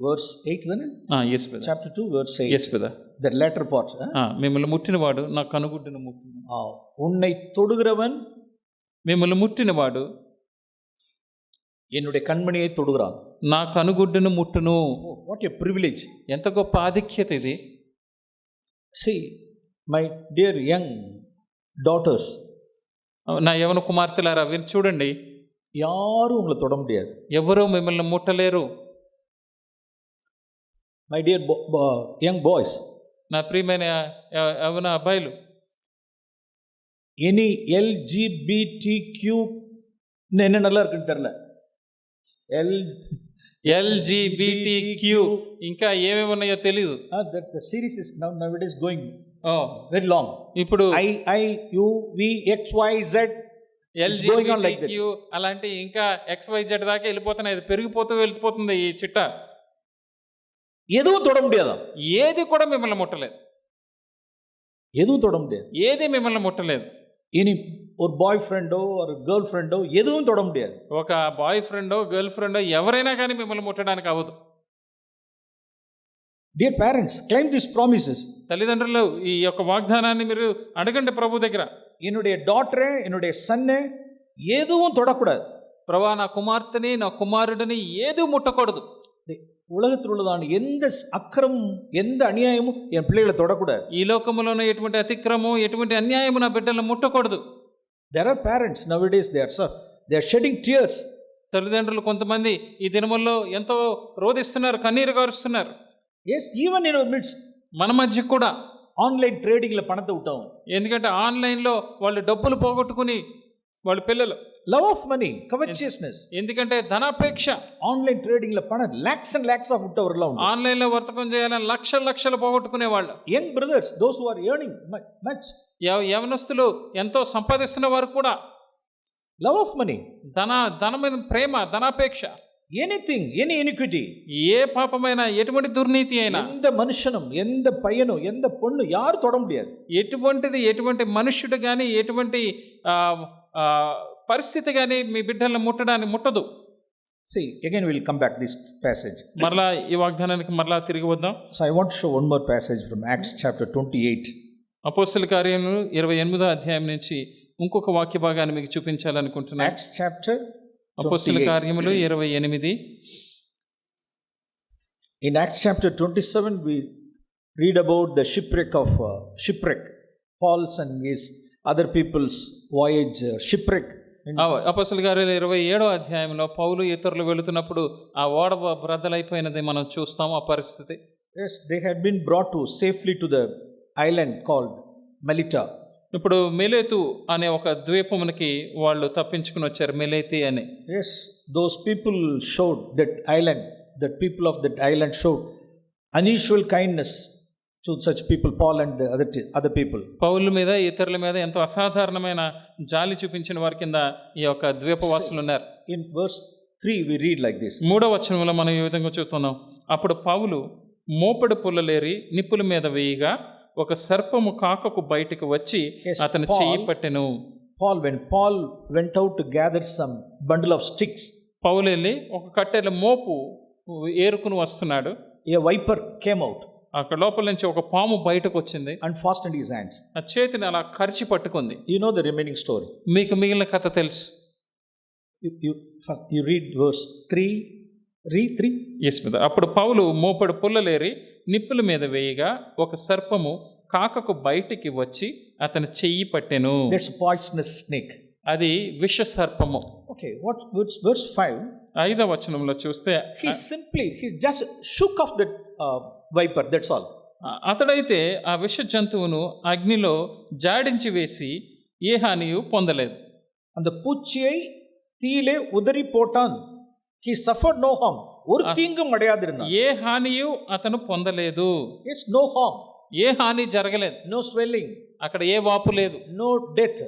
verse 8 then yes brother. chapter 2 verse 8. yes brother. the latter part. మిమ్మల్ని ముట్టినవాడు నా కనుగుడ్డును ముట్టిన. உன்னை தொடுகிறவன் మిమ్మల్ని ముట్టినవాడు என்னுடைய కన్మణిயை தொடுகிறான். నా కనుగుడ్డును ముట్టును. what a privilege. ఎంత గొప్ప ఆధిక్యత ఇది. see my dear young daughters, నా యవన కుమార్తెలారా వీరు చూడండి, யாரும் உங்களை தொட முடியாது. ఎవరూ మిమ్మల్ని ముట్టలేరు. my dear young boys, నా ప్రియమైన యవన అబ్బాయిలు, any LGBTQ என்ன நல்லா இருக்குன்னு தெரியல, LGBTQ ఇంకా ఏమేమి ఉన్నాయో తెలియదు. that the series is nowadays going very long. ఇప్పుడు IUVXYZ LGBTQ అలాంటి ఇంకా XYZ దాకా వెళ్ళిపోతున్నాయి. ఇది వెళ్ళిపోతుంది ఈ చిట్ట. எதுவும் தொட முடியாதா? ఏది కూడా మిమ్మల్ని ముట్టలేదు. எதுவும் தொட முடியாது. ఏది మిమ్మల్ని ముట్టలేదు. இனி ஒரு பாய் ஃப்ரெண்டோ ஒரு கேர்ள் ஃப்ரெண்டோ எதுவும் தொட முடியாது. ఒక బాయ్ ఫ్రెండో గర్ల్ ఫ్రెండో ఎవరైనా కానీ మిమ్మల్ని ముట్టడానికి అవ్వదు. Dear parents, claim these promises. తల్లిదండ్రులు ఈ యొక్క వాగ్దానాన్ని మీరు అడగండి ప్రభు దగ్గర. என்னுடைய டாட்டரே என்னுடைய சன்னே எதுவும் தொடக்கூடாது. ప్రభా నా కుమార్తెని నా కుమారుడిని ఏది ముట్టకూడదు. உலகத்தில் உள்ளதான எந்த அக்கிரமும் எந்த அநியாயமும் என் பிள்ளைகளை தொடக்கூடாது. ఈ లోకములోనే ఎటువంటి అతిక్రమం ఎటువంటి అన్యాయము నా బిడ్డలను ముట్టకూడదు. There are parents nowadays, they are shedding tears. తల్లిదండ్రులు కొంతమంది ఈ దినముల్లో ఎంతో రోదిస్తున్నారు, కన్నీరు గారుస్తున్నారు. Yes, even in our midst. మన మధ్య కూడా ఆన్లైన్ ట్రేడింగ్లో పణத்தை விட்டோம். ఎందుకంటే ఆన్లైన్లో వాళ్ళు డబ్బులు పోగొట్టుకుని వాళ్ళ పిల్లలు లవ్ ఆఫ్ మనీ, covetousness. ఎందుకంటే ధనాపేక్ష. ఆన్లైన్ ట్రేడింగ్లో పణం lakhs and lakhs of విట్టవర్లా ఉంది. ఆన్లైన్లో వర్తకం చేయాలని లక్షలు పోగొట్టుకునే వాళ్ళు. Young brothers, those who are earning much. యవనస్తులు ఎంతో సంపాదిస్తున్న వారు కూడా లవ్ ఆఫ్ మనీ, ధనమైన ప్రేమ, ధనాపేక్ష. ఎనీథింగ్, ఎనీ ఇనిక్విటీ, ఏ పాపమైనా ఎటువంటి దుర్నీతి అయినా ఎంత మనుషనం ఎంత పయ్యను ఎంత పొన్ను యారు తొడ ముడియాదు. ఎటువంటి మనుష్యుడు కానీ ఎటువంటి పరిస్థితి కానీ మీ బిడ్డలను ముట్టదు. See, again we will come back this passage. మరలా ఈ వాగ్దానానికి మరలా తిరిగి వద్దాం. So I want to show one more passage from Acts chapter 28. అపోస్తల కార్యములు 28వ అధ్యాయం నుంచి ఇంకొక వాక్య భాగాన్ని మీకు చూపించాలనుకుంటున్నాను. Acts chapter అపోస్తల కార్యములు 28. In Acts chapter 27 we read about the shipwreck Paul's and his other people's voyage shipwreck. అపోస్తల కార్యాలు 27వ అధ్యాయంలో పౌలు ఇతరులు వెళుతున్నప్పుడు ఆ ఓడ బ్రద్దలైపోయినది మనం చూస్తాం. ఆ పరిస్థితి. Yes, they had been brought safely to the island called Melita. ఇప్పుడు మెలేతు అనే ఒక ద్వీపమునికి వాళ్ళు తప్పించుకుని వచ్చారు, మెలేతి అని. Yes, those people showed that island, the people of that island showed unusual kindness to such people, Paul and the other people. పౌలు మీద ఇతరుల మీద ఎంతో అసాధారణమైన జాలి చూపించిన వారి కింద ఈ యొక్క ద్వీపవాసులు ఉన్నారు. In verse 3 we read like this. 3వ వచనంలో మనం ఈ విధంగా చూస్తున్నాం. అప్పుడు పౌలు మోపెడు పుల్లలేరి నిప్పుల మీద వేయగా ఒక సర్పము కాకకు బయటకు వచ్చి అతని చెయ్యి పట్టెను. When Paul went out to gather some bundle of sticks, పౌలు వెళ్ళి ఒక కట్టెల మోపు ఏరుకుని వస్తున్నాడు. A viper came out. అక్కడ లోపల నుంచి ఒక పాము బయటకు వచ్చింది and fastened his hands. ఆ చేతిని అలా కరిచి పట్టుకుంది. You know the remaining story. మీకు మిగిలిన కథ తెలుసు. You read verse 3. Read 3. yes brother. అప్పుడు పౌలు మోపెడు పుల్లలేరి నిప్పుల మీద వేయగా ఒక సర్పము కాకకు బయటికి వచ్చి అతని చెయ్యి పట్టెను. That's a poisonous snake. అది విష సర్పము. Okay, what verse 5? 5వ వచనంలో చూస్తే He just shook off that viper, that's all. అతడైతే ఆ విష జంతువును అగ్నిలో జాడించి వేసి ఏ హానియు పొందలేదు. அந்த பூச்சியை தீயிலே உதறி போட்டான். He suffered no harm. ஒரு தீங்கும் அடையாதிருந்தான். ఏ హానియు అతను పొందలేదు. Yes, no harm. ఏ హాని జరగలేదు. No swelling. అక్కడ ఏ వాపు లేదు. No death.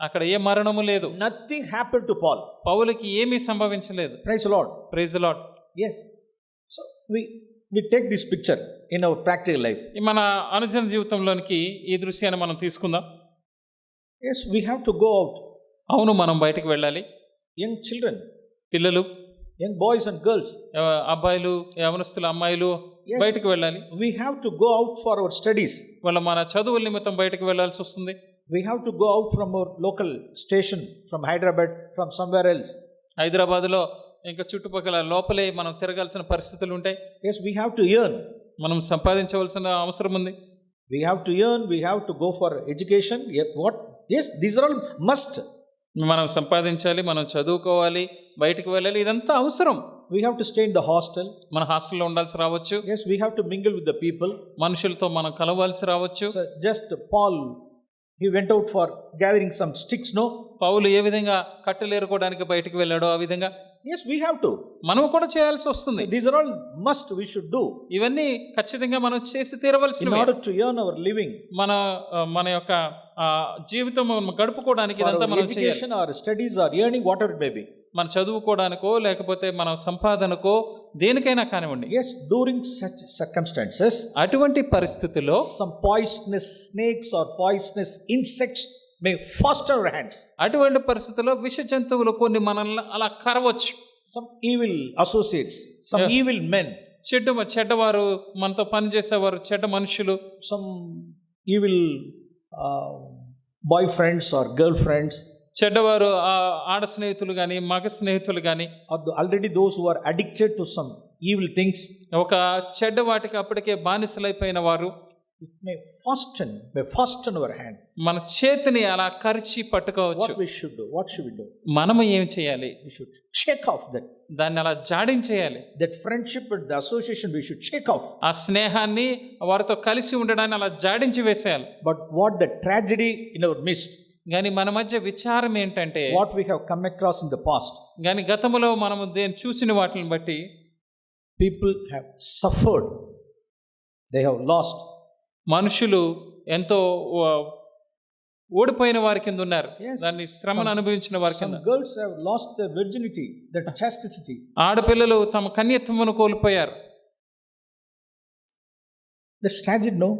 అక్కడ ఏ మరణము లేదు. Nothing happened to Paul. పౌలుకి ఏమీ సంభవించలేదు. Praise the Lord. Praise the Lord. Yes. So we take this picture in our practical life. మన అనుదిన జీవితంలోనికి ఈ దృశ్యాన్ని మనం తీసుకుందాం. Yes, we have to go out. అవును, మనం బయటకు వెళ్ళాలి. Young children, పిల్లలు, young boys and girls, అబ్బాయిలు, యవనస్తులు, అమ్మాయిలు బయటకు వెళ్ళాలి. we have to go out for our studies. మన చదువుల నిమిత్తం బయటకు వెళ్ళాల్సి వస్తుంది. We have to go out from our local station, from Hyderabad, from somewhere else. హైదరాబాద్లో ఇంకా చుట్టుపక్కల లోపలే మనం తిరగాల్సిన పరిస్థితులు ఉంటాయి. Yes, we have to earn. మనం సంపాదించవలసిన అవసరం ఉంది. We have to earn, we have to go for education. What? Yes, these are all must. మనం సంపాదించాలి, మనం చదువుకోవాలి, బయటకు వెళ్ళాలి, ఇదంతా అవసరం. We have to stay in the hostel. మన హాస్టల్లో ఉండాల్సి రావచ్చు. Yes, we have to mingle with the people. మనుషులతో మనం కలవాల్సి రావచ్చు. So just Paul, he went out for gathering some sticks, no? పౌలు ఏ విధంగా కట్టెలేరుకోవడానికి బయటకు వెళ్ళాడో ఆ విధంగా Yes, we have to. మనం కూడా చేయాల్సి వస్తుంది. So these are all must we should do. ఇవన్నీ ఖచ్చితంగా మనం చేసి తీరవలసినవి. In order to earn our living. మన యొక్క జీవితం గడుపుకోవడానికి ఇదంతా మనం చేయాలి. Education or studies or earning, whatever it may be. మన చదువుకోవడానికో లేకపోతే మన సంపాదనకో దేనికైనా కానివ్వండి. Yes, during such circumstances, అటువంటి పరిస్థితుల్లో some poisonous snakes or poisonous insects may fasten our hands. అటువంటి పరిస్థితుల్లో విష జంతువులు కొన్ని మనల్ని అలా కరవచ్చు. Some evil associates, some evil men, చెడ్డవారు, మనతో పనిచేసేవారు, చెడ్డ మనుషులు, some evil boyfriends or girlfriends, చెడ్డవారు ఆడ స్నేహితులు కానీ మగ స్నేహితులు కానీ, already those who are addicted to some evil things, ఒక చెడ్డ వాటికి అప్పటికే బానిసలైపోయిన వారు, it may fasten our hand. మన చేతిని అలా కరిచి పట్టుకోవచ్చు. What we should do? What should we do? మనము ఏం చేయాలి? We should shake off that. దాన్ని అలా జాడించేయాలి. That friendship and the association we should shake off. ఆ స్నేహాన్ని, వారితో కలిసి ఉండడాన్ని అలా జాడించి వేసేయాలి. But what the tragedy in our midst, కానీ మన మధ్య విచారం ఏంటంటే, what we have come across in the past, కానీ గతంలో మనము చూసిన వాటిని బట్టి people have suffered, they have lost. మనుషులు ఎంతో ఓడిపోయిన వారి కింద ఉన్నారు. దాన్ని శ్రమను అనుభవించిన వారి కింద. Some girls have lost their virginity, their chastity. ఆడపిల్లలు తమ కన్యత్వమును కోల్పోయారు. That's tragic, no?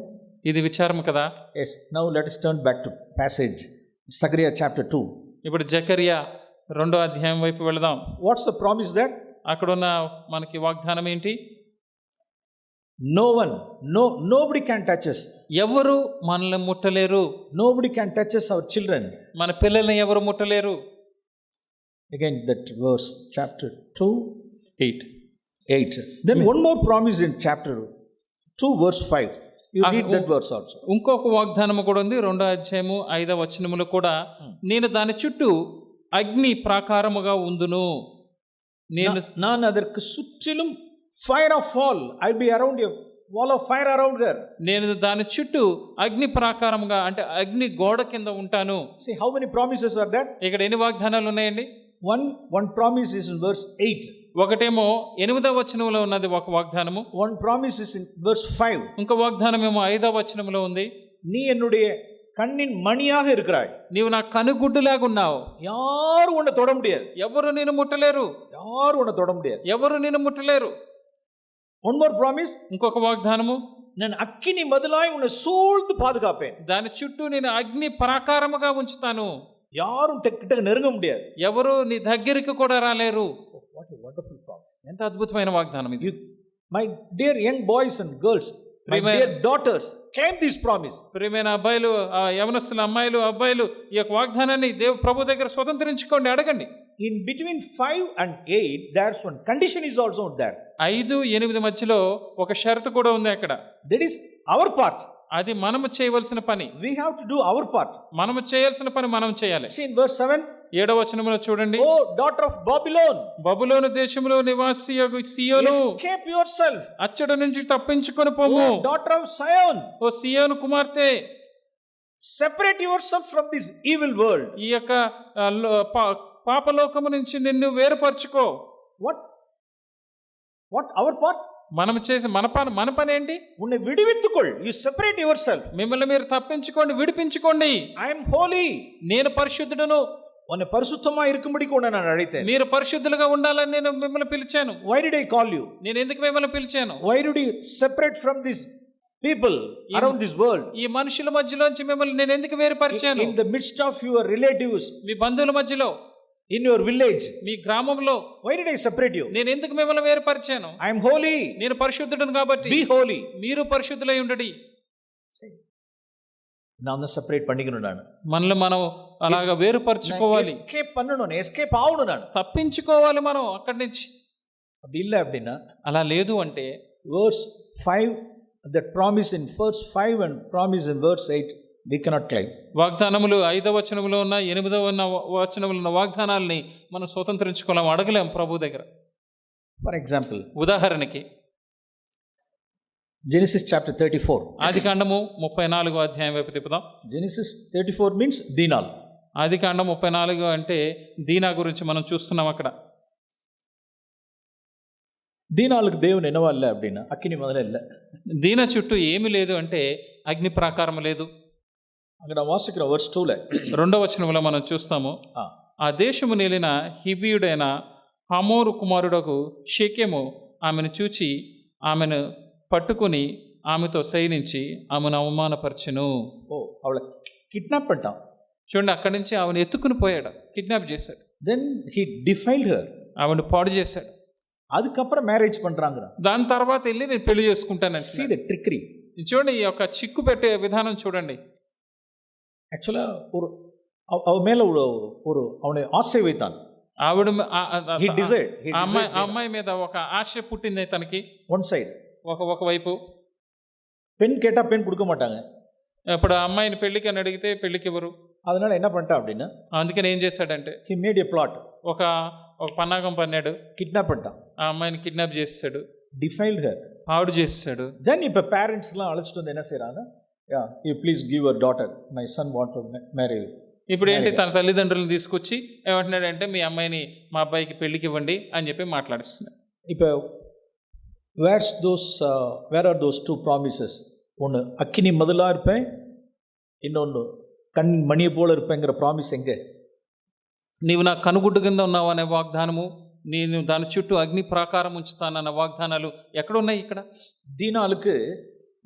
ఇది విచారం కదా. Yes. Now let us turn back to passage Zechariah chapter 2. ఇప్పుడు జకరియా 2వ అధ్యాయం వైపు వెళదాం. What's the promise there? అక్కడున్న మనకి వాగ్దానం ఏంటి? Nobody can touch us. ఎవరు మనల్ని ముట్టలేరు. Nobody can touch us, our children. మన పిల్లల్ని ఎవరు ముట్టలేరు. Again that verse, chapter 2, 8. Then one more promise in chapter 2, verse 5. You read that verse also. ఇంకొక వాగ్దానము కూడా ఉంది. 2వ అధ్యాయము 5వ వచనములో కూడా, నేను దాని చుట్టూ అగ్ని ప్రాకారముగా ఉందును. நான் அதற்கு சுற்றிலும் fire of fall, I'll be around you, wall of fire around her. నేను దాని చుట్టూ అగ్ని ప్రాకారముగా, అంటే అగ్ని గోడ కింద ఉంటాను. See how many promises are there? ఇక్కడ ఎన్ని వాగ్దానాలు ఉన్నాయండి? One promise is in verse 8. ఒకటేమో 8వ వచనంలో ఉన్నది ఒక వాగ్దానము. One promise is in verse 5. ఇంకో వాగ్దానం ఏమో 5వ వచనంలో ఉంది. நீ என்னுடைய கண்ணின் மணியாக இருக்கிறாய். నీవు నా కనుగుడ్డులాగా ఉన్నావు. யாரும் உன்னை தொட முடியாது. ఎవరు నిన్ను ముట్టలేరు. யாரும் உன்னை தொட முடியாது. ఎవరు నిన్ను ముట్టలేరు. One more promise. ఇంకొక వాగ్దానము, నేను అగ్ని మదిలాయి ఉన్ని సూழ்ந்து పాదుకాపేన్. దాని చుట్టూ నేను అగ్ని ప్రాకారముగా ఉంచుతాను. யாரும் கிட்ட நெருங்க முடியாது. ఎవరు నీ దగ్గరికి కూడా రాలేరు. What a wonderful promise. ఎంత అద్భుతమైన వాగ్దానం ఇది. My dear young boys and girls, my dear daughters, claim this promise. ప్రియమైన అబ్బాయిలు, యవనస్తుల అమ్మాయిలు, అబ్బాయిలు, ఈ యొక్క వాగ్దానాన్ని ప్రభు దగ్గర స్వతంత్రించుకోండి, అడగండి. In between 5 and 8 there's one condition is also there. 5, 8 మధ్యలో ఒక షరతు కూడా ఉంది అక్కడ. That is our part. అది మనము చేయవలసిన పని. We have to do our part. మనము చేయాల్సిన పని మనం చేయాలి. See in verse 7. 7వ వచనములో చూడండి. Oh daughter of Babylon, బబులోను దేశములో నివాసియగు సియోను, escape yourself. అచ్చట నుంచి తప్పించుకొని పోము. Oh daughter of Zion, ఓ సియోను కుమార్తె, separate yourself from this evil world. ఈ యొక్క పాపలోకము నుంచి నిన్ను వేరుపరచుకో. What our part? మనం చేసే మన పని ఏంటి? உன்னை விடுவித்துக்கொள். You separate yourself. మిమ్మల్ని మీరు తప్పించుకోండి, విడిపించుకోండి. I am holy. నేను పరిశుద్ధుడను. உன்னை பரிசுத்தமா இருக்கும்படிக்கு உன்னை நான் அழைத்தேன். మీరు పరిశుద్ధులుగా ఉండాలని నేను మిమ్మల్ని పిలిచాను. Why did I call you? నేను ఎందుకు మిమ్మల్ని పిలిచాను? Why did you separate from these people around this world? ఈ మనుషుల మధ్యలోంచి మిమ్మల్ని నేను ఎందుకు వేరుపరిచాను? In the midst of your relatives, మీ బంధువుల మధ్యలో, in your village, మీ గ్రామంలో, why did I separate you? నేను ఎందుకు మిమ్మల్ని వేరుపరిచాను? I am holy. నేను పరిశుద్ధుడను కాబట్టి Be holy. మీరు పరిశుద్ధులై ఉండండి. நான் தான் செப்பரேட் பண்ணிக்கணும். நான் మనల్ని మనం అలాగా వేరుపరచుకోవాలి. ఎస్కేప్ பண்ணணும், ఎస్కేప్ ఆవணும். நான் తప్పించుకోవాలి మనం అక్కడి నుంచి. அப்படி இல்ல அப்படினா అలా లేదు అంటే verse 5, that promise in verse 5 and promise in verse 8 we cannot claim. వాగ్దానములు 5వ వచనములో ఉన్న 8వ వచనములో ఉన్న వాగ్దానాల్ని మనం స్వతంత్రించుకోలేం, అడగలేం ప్రభు దగ్గర. ఫర్ ఎగ్జాంపుల్, ఉదాహరణకి Genesis chapter 34. ఆదికాండము 34వ అధ్యాయం వైపు తిప్పుదాం. Genesis 34 means దీనాల్. ఆదికాండం 34 అంటే దీనా గురించి మనం చూస్తున్నాం అక్కడ. దీనాలకు దేవుని என்னவா இல்ல அப்படினா అగ్ని మొదలే இல்ல. దీనా చుట్టూ ఏమీ లేదు అంటే అగ్ని ప్రాకారం లేదు. అక్కడ వాసికిన వర్స్ 2లో 2వ వచనంలో మనం చూస్తాము. ఆ దేశము నేలిన హివ్వీయుడైన హమోరు కుమారుడకు షెకెము ఆమెను చూచి ఆమెను పట్టుకుని ఆమెతో సైనించి ఆమెను అవమానపరచెను. అవళ కిడ్నాప్ పట్టాం. చూడండి, అక్కడి నుంచి ఆమెను ఎత్తుకుని పోయాడు, కిడ్నాప్ చేశాడు. దెన్ హీ డిఫైల్డ్ హర్, ఆమెను పాడు చేశాడు. அதுக்கப்புறம் మ్యారేజ్ பண்றாங்க. దాని తర్వాత వెళ్ళి నేను పెళ్లి చేసుకుంటాను. See the trickery. చూడండి, ఈ యొక్క చిక్కు పెట్టే విధానం చూడండి. యాక్చువల్గా அவ மேல ஒரு அவனை ஆசை வைத்தான். ఆవిడ అమ్మాయి మీద ఒక ఆశ పుట్టింది తనకి. వన్ సైడ్, ఒకవైపు. பெண் கேட்டா பெண் கொடுக்க மாட்டாங்க. ఇప్పుడు ఆ అమ్మాయిని పెళ్లికి అని అడిగితే పెళ్లికి ఇవ్వరు. அதனால என்ன பண்ணிட்டா அப்படின்னா, అందుకని ఏం చేశాడంటే he made a plot. ఒక పన్నాగం పన్నాడు, కిడ్నాప్ பண்ணிட்டான். ఆ అమ్మాయిని కిడ్నాప్ చేస్తాడు, డిఫైల్డ్ హర్, పాడు చేస్తాడు. దెన్ இப்ப పేరెంట్స్ எல்லாம் அழைச்சிட்டு வந்து என்ன செய்றாங்க, yeah you please give your daughter, my son want to marry. ఇప్పుడు ఏంటి, తన తల్లిదండ్రులను తీసుకొచ్చి ఏమంటున్నాడంటే మీ అమ్మాయిని మా అబ్బాయికి పెళ్లికి ఇవ్వండి అని చెప్పి మాట్లాడిస్తున్నాడు. இப்போ where are those two promises? ஒன்று அக்கினி மதிலா இருப்பேன், இன்னொன்று கண் மணியை போல இருப்பேங்கிற ப்ராமிஸ் எங்கே? నీవు నా కనుగుడ్డు కింద ఉన్నావు అనే వాగ్దానము, నేను దాని చుట్టూ అగ్ని ప్రాకారం ఉంచుతానన్న వాగ్దానాలు ఎక్కడున్నాయి? ఇక్కడ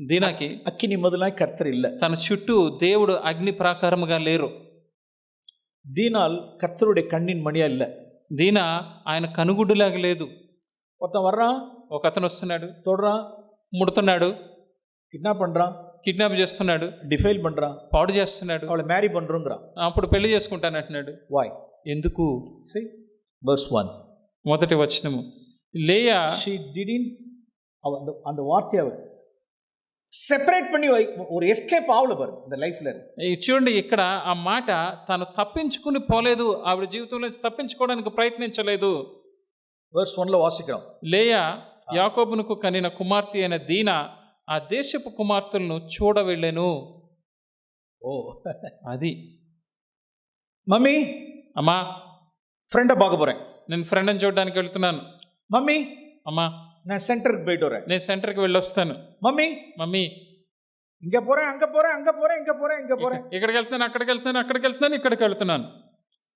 దీనాకి అగ్ని మొదలాయి కర్తర్ ఇల్ల, తన చుట్టూ దేవుడు అగ్ని ప్రాకారముగా లేరు. దీనాల్ కర్తరుடைய కண்ணின் மணியா இல்ல. దీనా ఆయన కనుగుడ్డులాగా లేదు. ఒక అతను వస్తున్నాడు, తోడరా, ముడుతున్నాడు, కిడ్నాప్ చేస్తున్నాడు, డిఫైల్ పண்றான், పాడు చేస్తున్నాడు, அவளை మ్యారీ பண்றோங்கறான். అప్పుడు పెళ్లి చేసుకుంటాను అంటున్నాడు. వై? ఎందుకు? సీ verse 1, మొదటి వచనము. లేయా she didn't அந்த வார்த்தையை సెపరేట్ பண்ணி ஒரு ఎస్కేప్ ఆవల பாரு இந்த லைஃப்ல. చూడండి, ఇక్కడ ఆ మాట తను తప్పించుకుని పోలేదు, ఆవిడ జీవితంలో తప్పించుకోవడానికి ప్రయత్నించలేదు. verse 1లో వాసికం. లేయా యాకోబునకు కనిన కుమార్తె అయిన దీనా ఆ దేశపు కుమార్తెలను చూడ వెళ్ళాను. అది మమ్మీ, అమ్మా ఫ్రెండ్ பார்க்க போறேன், నేను ఫ్రెండ్ని చూడడానికి వెళ్తున్నాను. మమ్మీ, అమ్మా நான் சென்டருக்கு போயிட்டு வரேன், నేను సెంటర్కి వెళ్ళొస్తాను. మమ్మీ, இங்க போறேன், அங்க போறேன், அங்க போறேன், இங்க போறேன், இங்க போறேன், ఇక్కడికి వెళ్తాను, అక్కడికి వెళ్తాను, అక్కడికి వెళ్తాను, ఇక్కడికి వెళ్తున్నాను.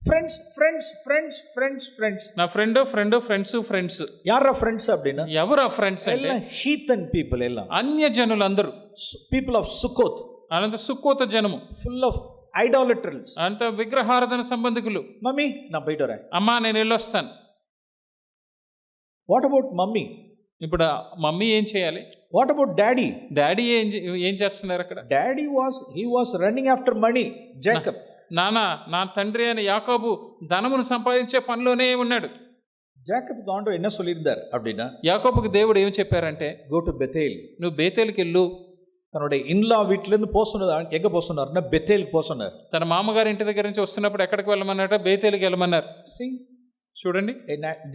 Friends friends friends friends friends. నా ఫ్రెండ్స్. యారా ఫ్రెండ్స్ அப்படினா? ఎవరు ఆ ఫ్రెండ్స్? ಎಲ್ಲ హీథన్ పీపుల్, ಎಲ್ಲ అన్య జనులందరూ. పీపుల్ ఆఫ్ సుకోత్, అనంత సుకోత జనము, ఫుల్ ఆఫ్ ఐడాలటర్స్, అంత విగ్రహారాధన సంబంధికులు. మమ్మీ, నా పోయిట్ వరా, అమ్మా నేను వెళ్ళొస్తాను. What about mummy? ఇప్పుడు మమ్మీ ఏం చేయాలి? What about daddy? డాడీ ఏం చేస్తున్నారు అక్కడ? Daddy he was running after money. Jacob, నా తండ్రి అయిన యాకోబు ధనమును సంపాదించే పనిలోనే ఉన్నాడు. జాకబ్ ఆండర్ என்ன சொல்லியிருந்தார் அப்படினா, యాకోబుకి దేవుడు ఏం చెప్పారంటే, గో టు బెతేల్, నువ్వు బేతేలుకి వెళ్ళు. தன்னுடைய இன்லா வீட்டிலேருந்து போస్తున్నారు எங்கே போస్తున్నారు బెతేల్కి పోస్తున్నారు. తన మామగారి ఇంటి దగ్గర నుంచి వస్తున్నప్పుడు ఎక్కడికి వెళ్ళమన్నారట? బేతేలుకి వెళ్ళమన్నారు. చూడండి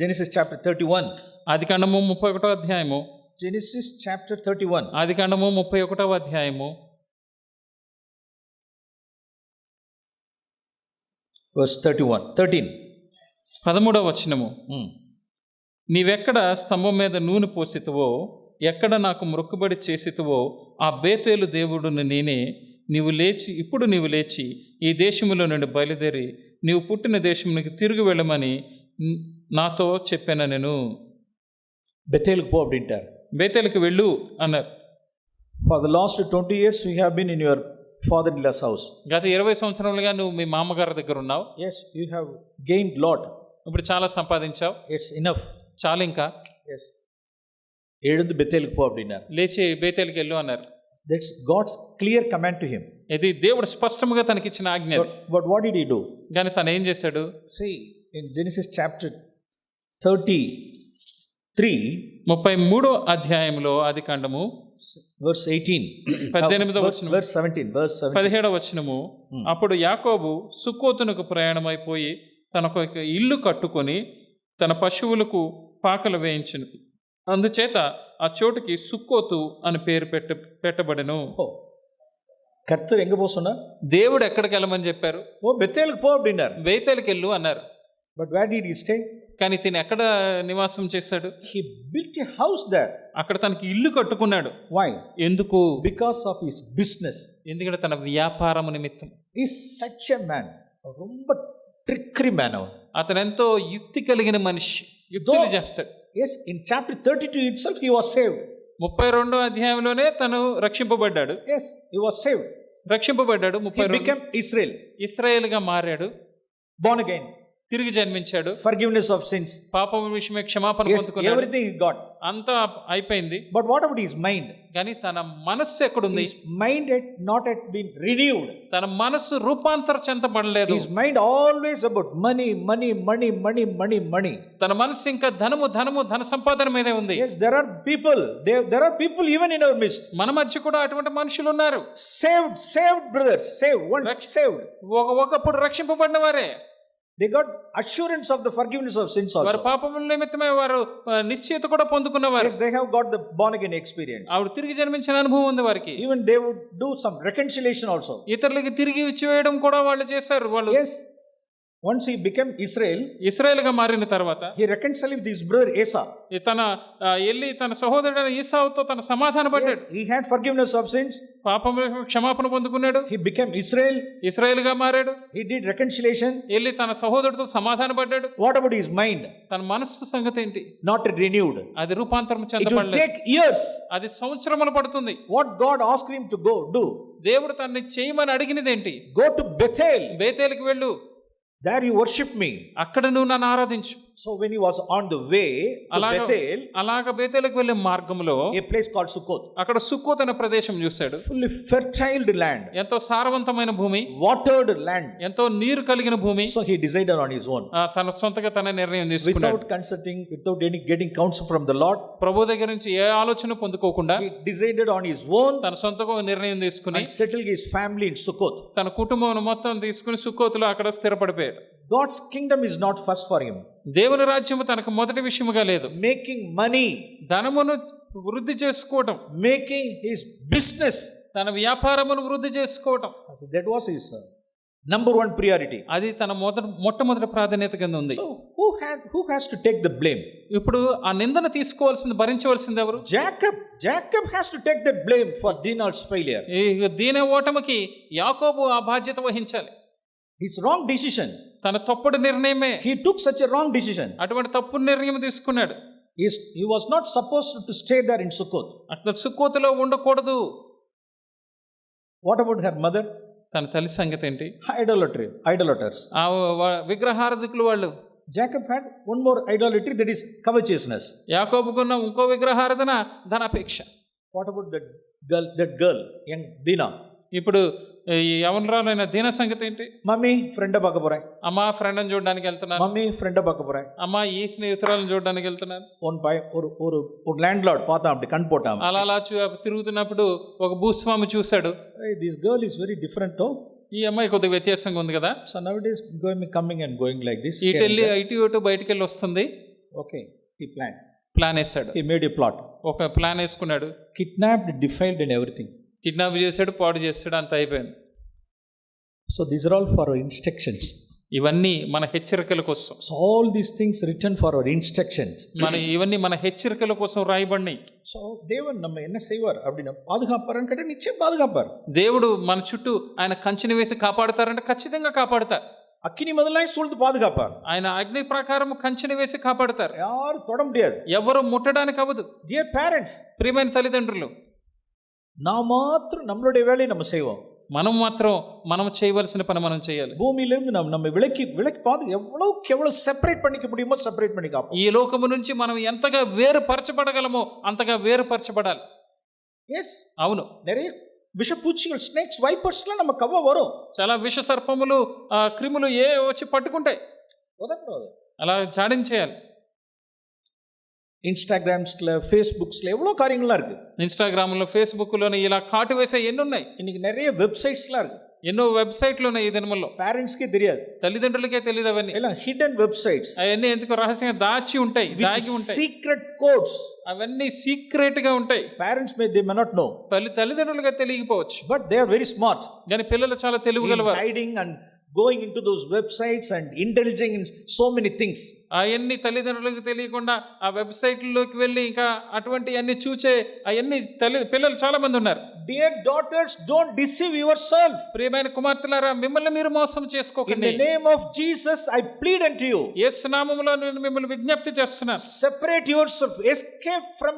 జెనసిస్ చాప్టర్ 31. ఆదికాండము 31వ అధ్యాయము. Genesis chapter 31. ఆదికాండము 31వ అధ్యాయము verse 13. 13వ వచనము. నీవెక్కడ స్తంభం మీద నూనె పోసితువో, ఎక్కడ నాకు మొక్కుబడి చేసితువో ఆ బేతేలు దేవుడును నేనే. ఇప్పుడు నీవు లేచి ఈ దేశములో నుండి బయలుదేరి నీవు పుట్టిన దేశమునికి తిరిగి వెళ్ళమని నాతో చెప్పాను. నేను బెతేలుకు పో அப்படின்ட்டார். బేతేలుకి వెళ్ళు అన్నారు. For the last 20 years we have been in your father-in-law's house. గత 20 సంవత్సరాలుగా నువ్వు మీ మామగారి దగ్గర ఉన్నావు. Yes, you have gained lot. ఇప్పుడు చాలా సంపాదించావు. It's enough. చాలు ఇంకా. Yes. எழுந்து బెతేలుకు పో அப்படின்னார். లేచి బేతేలుకి వెళ్ళు అన్నారు. That's God's clear command to him. ఇది దేవుడు స్పష్టంగా తనకి ఇచ్చిన ఆజ్ఞ. But what did he do? కానీ తను ఏం చేశాడు? See, in Genesis chapter 33, 33వ అధ్యాయంలో ఆదికాండము verse 18, 18వ వచనం, verse 17. 17వ వచనము. అప్పుడు యాకోబు సుక్కోతునకు ప్రయాణమైపోయి తనకు ఒక ఇల్లు కట్టుకొని తన పశువులకు పాకలు వేయించును. అందుచేత ఆ చోటుకి సుక్కోతు అని పేరు పెట్టబడెను. కర్తర్ ఎంగ పోస్తున్నా? దేవుడు ఎక్కడికి వెళ్ళమని చెప్పారు? బెతేలుకు పో அப்படினார். బేతేలుకి వెళ్ళు అన్నారు. But where did he stay? కానీ తిని ఎక్కడ నివాసం చేశాడు? He built a house there. అక్కడ తనకి ఇల్లు కట్టుకున్నాడు. Why? ఎందుకు? Because of his business. ఎందుకంటే తన వ్యాపారం నిమిత్తం. He is such a man. ரொம்ப trickery man. అతను ఎంతో యుక్తి కలిగిన మనిషి. యుక్తులు చేస్తాడు. Yes, in chapter 32 itself he was saved. 32వ అధ్యాయంలోనే తను రక్షింపబడ్డాడు. Yes, he was saved. రక్షింపబడ్డాడు. 32 he became Israel. ఇశ్రాయేలుగా మారాడు. Born again. తిరిగి జన్మించాడు. Forgiveness of sins. పాపం విషయమై క్షమాపణ పొందుకున్నాడు. Everything he got. అంతా అయిపోయింది. But what about his mind? కానీ తన మనస్సు ఎక్కడుంది? His mind had not yet been renewed. తన మనస్సు రూపాంతర చెందబడలేదు. His mind always about money. తన మనస్సు ఇంకా ధనము ధన సంపాదన మీదే ఉంది. Yes, there are people even in our midst. మన మధ్య కూడా అటువంటి మనుషులు ఉన్నారు. Saved brothers, saved. ఒకప్పుడు రక్షింపబడిన వారే. They got assurance of the forgiveness of sins also. వారు పాపముల నిమిత్తమై వారు నిశ్చయత కూడా పొందుకున్నవారు. Yes, they have got the born again experience. ఆవిడ తిరిగి జన్మించిన అనుభవం ఉంది వారికి. Even they would do some reconciliation also. ఇతరులకి తిరిగి ఇచ్చివేయడం కూడా వాళ్ళు చేశారు. వాళ్ళు yes, once he became ఇశ్రాయేలుగా మారిన తర్వాత he reconciled with his brother Esau. తన ఎల్లి తన సహోదరుడైన ఈసావుతో తన సమాధాన పడ్డాడు. He had forgiveness of sins. పాపముల క్షమాపణ పొందుకున్నాడు. He became ఇశ్రాయేలుగా మారాడు. He did reconciliation. ఎల్లి తన సహోదరుడితో సమాధాన పడ్డాడు. What about his mind? తన మనస్సు సంగతి ఏంటి? Not renewed. అది రూపాంతరం చెందబడలేదు. It will take years. అది సంవత్సరములు పడుతుంది. What God asked him to do? దేవుడు తనని చేయమని అడిగినది ఏంటి? Go to Bethel. బేతేలుకి వెళ్ళు. There you worship me. అక్కడ నువ్వు నన్ను ఆరాధించు. So when he was on the way to Bethel, అలాగా బేతేలుకు వెళ్ళే మార్గంలో a place called Sukkot. అక్కడ సుక్కోత్ అనే ప్రదేశం చూశాడు. Fully fertile land. ఎంతో సారవంతమైన భూమి. Watered land. ఎంతో నీరు కలిగిన భూమి. So he decided on his own. తన సొంతగా తన నిర్ణయం తీసుకున్నాడు. Without consulting, without getting counsel from the Lord. ప్రభు దగ్గర నుంచి ఏ ఆలోచన పొందుకోకుండా he decided on his own. తన సొంతగా నిర్ణయం తీసుకుని and settled his family in Sukkot. తన కుటుంబం మొత్తం తీసుకుని సుక్కోతులో అక్కడ స్థిరపడిపోయాడు. God's kingdom is not first for him. దేవుని రాజ్యము తనకు మొదటి విషయముగా లేదు. Making money, ధనమును వృద్ధి చేసుకోవటం, making his business, తన వ్యాపారమును వృద్ధి చేసుకోవటం, that was his number one priority. అది తన మొట్టమొదటి ప్రాధాన్యత కింద ఉంది. So who has to take the blame? ఇప్పుడు ఆ నిందను తీసుకోవాల్సింది, భరించవలసింది ఎవరు? Jacob has to take the blame for Dinah's failure. ఈ దీన ఓటమికి యాకోబు ఆ బాధ్యత వహించాలి. His wrong decision. తన తప్పుడు నిర్ణయమే. He took such a wrong decision. అటువంటి తప్పుడు నిర్ణయం తీసుకున్నాడు. He was not supposed to stay there in Sukkot. అట్లా సుక్కోతులో ఉండకూడదు. What about her mother? తన తల్లి సంగతి ఏంటి? Idolaters. ఆ విగ్రహారాధికులు వాళ్ళు. Jacob had one more idolatry, that is covetousness. యాకోబుకున్న ఇంకో విగ్రహారాధన ధనాపేక్ష. What about that girl, young Dinah? ఇప్పుడు ఎవరిరాలైన దీన సంగతి ఏంటి? மம்மி ஃப்ரெண்டை பார்க்க போறேன், అమ్మా ఫ్రెండ్ని చూడడానికి వెళ్తున్నాను, மம்மி ஃப்ரெண்டை பார்க்க போறேன். అమ్మా ఈ స్నేహితురాలను చూడడానికి వెళ్తున్నాను. ஒரு லேண்ட்லார்ட் பார்த்தான், அப்படி கண் போட்டான். అలా తిరుగుతున్నప్పుడు ఒక భూస్వామి చూశాడు, this girl is very different. ఈ అమ్మాయి కొద్దిగా వ్యత్యాసంగా ఉంది కదా. So now it is coming and going like this. ఇటు బయటికి వెళ్ళి వస్తుంది. ఓకే, ఈ ప్లాన్ వేసాడు. he made a plot. ఒక ప్లాన్ వేసుకున్నాడు. Kidnapped, defiled and everything. Kidnap చేశాడు, పాడు చేశాడు, అంత అయిపోయింది. So these are all for our instructions. ఇవన్నీ మన హెచ్చరికల కోసం. So all these things written for our instructions. ఇవన్నీ మన హెచ్చరికల కోసం రాయబడినాయి. సో దేవుడు நம்ம என்ன செய்வார் அப்படினா பாதுகாப்பார்னு கேட்டா நிச்சயம் பாதுகாப்பார். దేవుడు మన చుట్టూ ఆయన కంచెని వేసి కాపాడతారంటే ఖచ్చితంగా కాపాడతారు. అగ్ని మొదలై సూழ்ந்து పాదుకాపారు. ఆయన అగ్ని ప్రకారం కంచెని వేసి కాపాడతారు. యారు తొడ ముడియాదు, ఎవరు ముట్టడానికి అవ్వదు. డియర్ పేరెంట్స్, ప్రియమైన తల్లిదండ్రులు, நாம் மாத்திரம் நம்மளுடைய வேலையை நம்ம செய்வோம். మనం చేయవలసిన పని మనం చేయాలి. భూమిలోందు நம்ம విలకి పాదు ఎவ்வளவு సెపరేట్ பண்ணிக்க முடியுமో సెపరేట్ பண்ணி కాపాడు. ఈ లోకము నుంచి మనం ఎంతగా వేరుపరచబడగలమో అంతగా వేరుపరచబడాలి. yes, అవును. நிறைய విషపూచికలు, స్నేక్స్, వైపర్స్లో நம்ம కవ్వ వரும். చాలా విష సర్పములు, క్రిములు వచ్చి పట్టుకుంటాయి. అలా జాడించేయాలి. இன்ஸ்டாகிராம்ஸ்ல, ஃபேஸ்புக்ஸ்ல எவ்வளோ காரியங்கள்லாம் இருக்கு. ఇన్స్టాగ్రామ్లో, ఫేస్బుక్లోనే ఇలా కాటు వేసే ఎన్ని ఉన్నాయి. இன்னைக்கு நிறைய வெப்சைட்ஸ்லாம் இருக்கு. ఎన్నో వెబ్సైట్లు ఉన్నాయి ఈ దినముల్లో. పేరెంట్స్కి తెలియదు, తల్లిదండ్రులకే తెలియదు. అవన్నీ ఇలా హిడెన్ వెబ్సైట్స్. అవన్నీ ఎందుకు రహస్యంగా దాచి ఉంటాయి, దాగి ఉంటాయి. సీక్రెట్ కోడ్స్, అవన్నీ సీక్రెట్ గా ఉంటాయి. Parents may they may not know, తల్లిదండ్రులుగా తెలియకపోవచ్చు. But they are very smart. కానీ పిల్లలు చాలా తెలివిగలవారు. Hiding and going into those websites and indulging in so many things. అవన్నీ తల్లిదండ్రులకు తెలియకుండా ఆ వెబ్సైట్లలోకి వెళ్ళి ఇంకా అటువంటి అన్ని చూచే అవన్నీ పిల్లలు చాలా మంది ఉన్నారు. Dear daughters, don't deceive yourself. ప్రియమైన కుమార్తెలారా, మిమ్మల్ని మీరు మోసం చేసుకోకండి. In the name of Jesus I plead unto you. యేసు నామములో నేను మిమ్మల్ని విజ్ఞప్తి చేస్తున్నాను. Separate yourself, escape from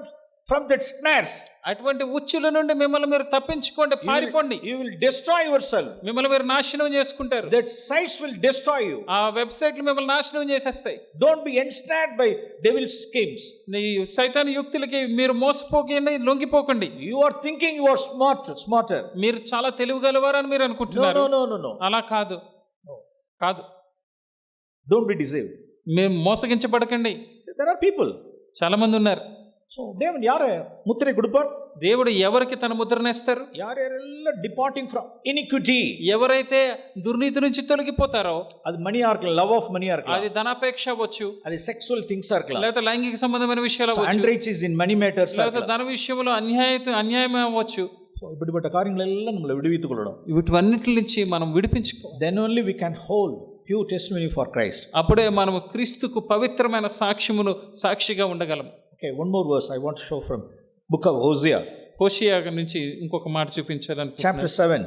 that snares. అటువంటి ఉచ్చుల నుండి మిమ్మల్ని మీరు తప్పించుకోండి, పారిపోండి. You will destroy yourself. మిమ్మల్ని మీరు నాశనం చేసుకుంటారు. That sites will destroy you. ఆ వెబ్సైట్లు మిమ్మల్ని నాశనం చేసేస్తాయి. Don't be ensnared by devil's schemes. నీ సైతాను యుక్తులకి మీరు మోసపోకండి, లొంగిపోకండి. You are thinking you are smarter. మీరు చాలా తెలివిగలవారని మీరు అనుకుంటున్నారు. No. అలా కాదు. Don't be deceived. మేము మోసగించబడకండి. There are people. చాలా మంది ఉన్నారు. సో దేవుడు యారు ముద్ర కొడుపారు? దేవుడు ఎవరికి తన ముద్రనేస్తారు? యారెల్ల డిపార్టింగ్ ఫ్రమ్ ఇనిక్విటీ, ఎవరైతే దుర్నీతి నుంచి తొలగిపోతారో. అది money Arkala, love of money Arkala, అది ధనాపేక్ష అవ్వచ్చు, అది సెక్సువల్ థింగ్స్ ఆర్కల, లేదా లైంగిక సంబంధమైన విషయాలు అవ్వచ్చు, అన్రైచియస్ ఇన్ మనీ మ్యాటర్స్, లేదా ధన విషయంలో అన్యాయం అవ్వచ్చు. సో ఇప్పటిపట్ట కార్యങ്ങളెల్లా మనం విడివితుకొల్లడం, వీటన్నిటి నుంచి మనం విడిపించుకో. Then only we can hold pure testimony for Christ. అప్పుడే మనము క్రీస్తుకు పవిత్రమైన సాక్ష్యమును సాక్షిగా ఉండగలం. Okay, one more verse I want to show from book of Hosea. హోషేయ నుంచి ఇంకొక మాట చూపించాలని. Chapter 7.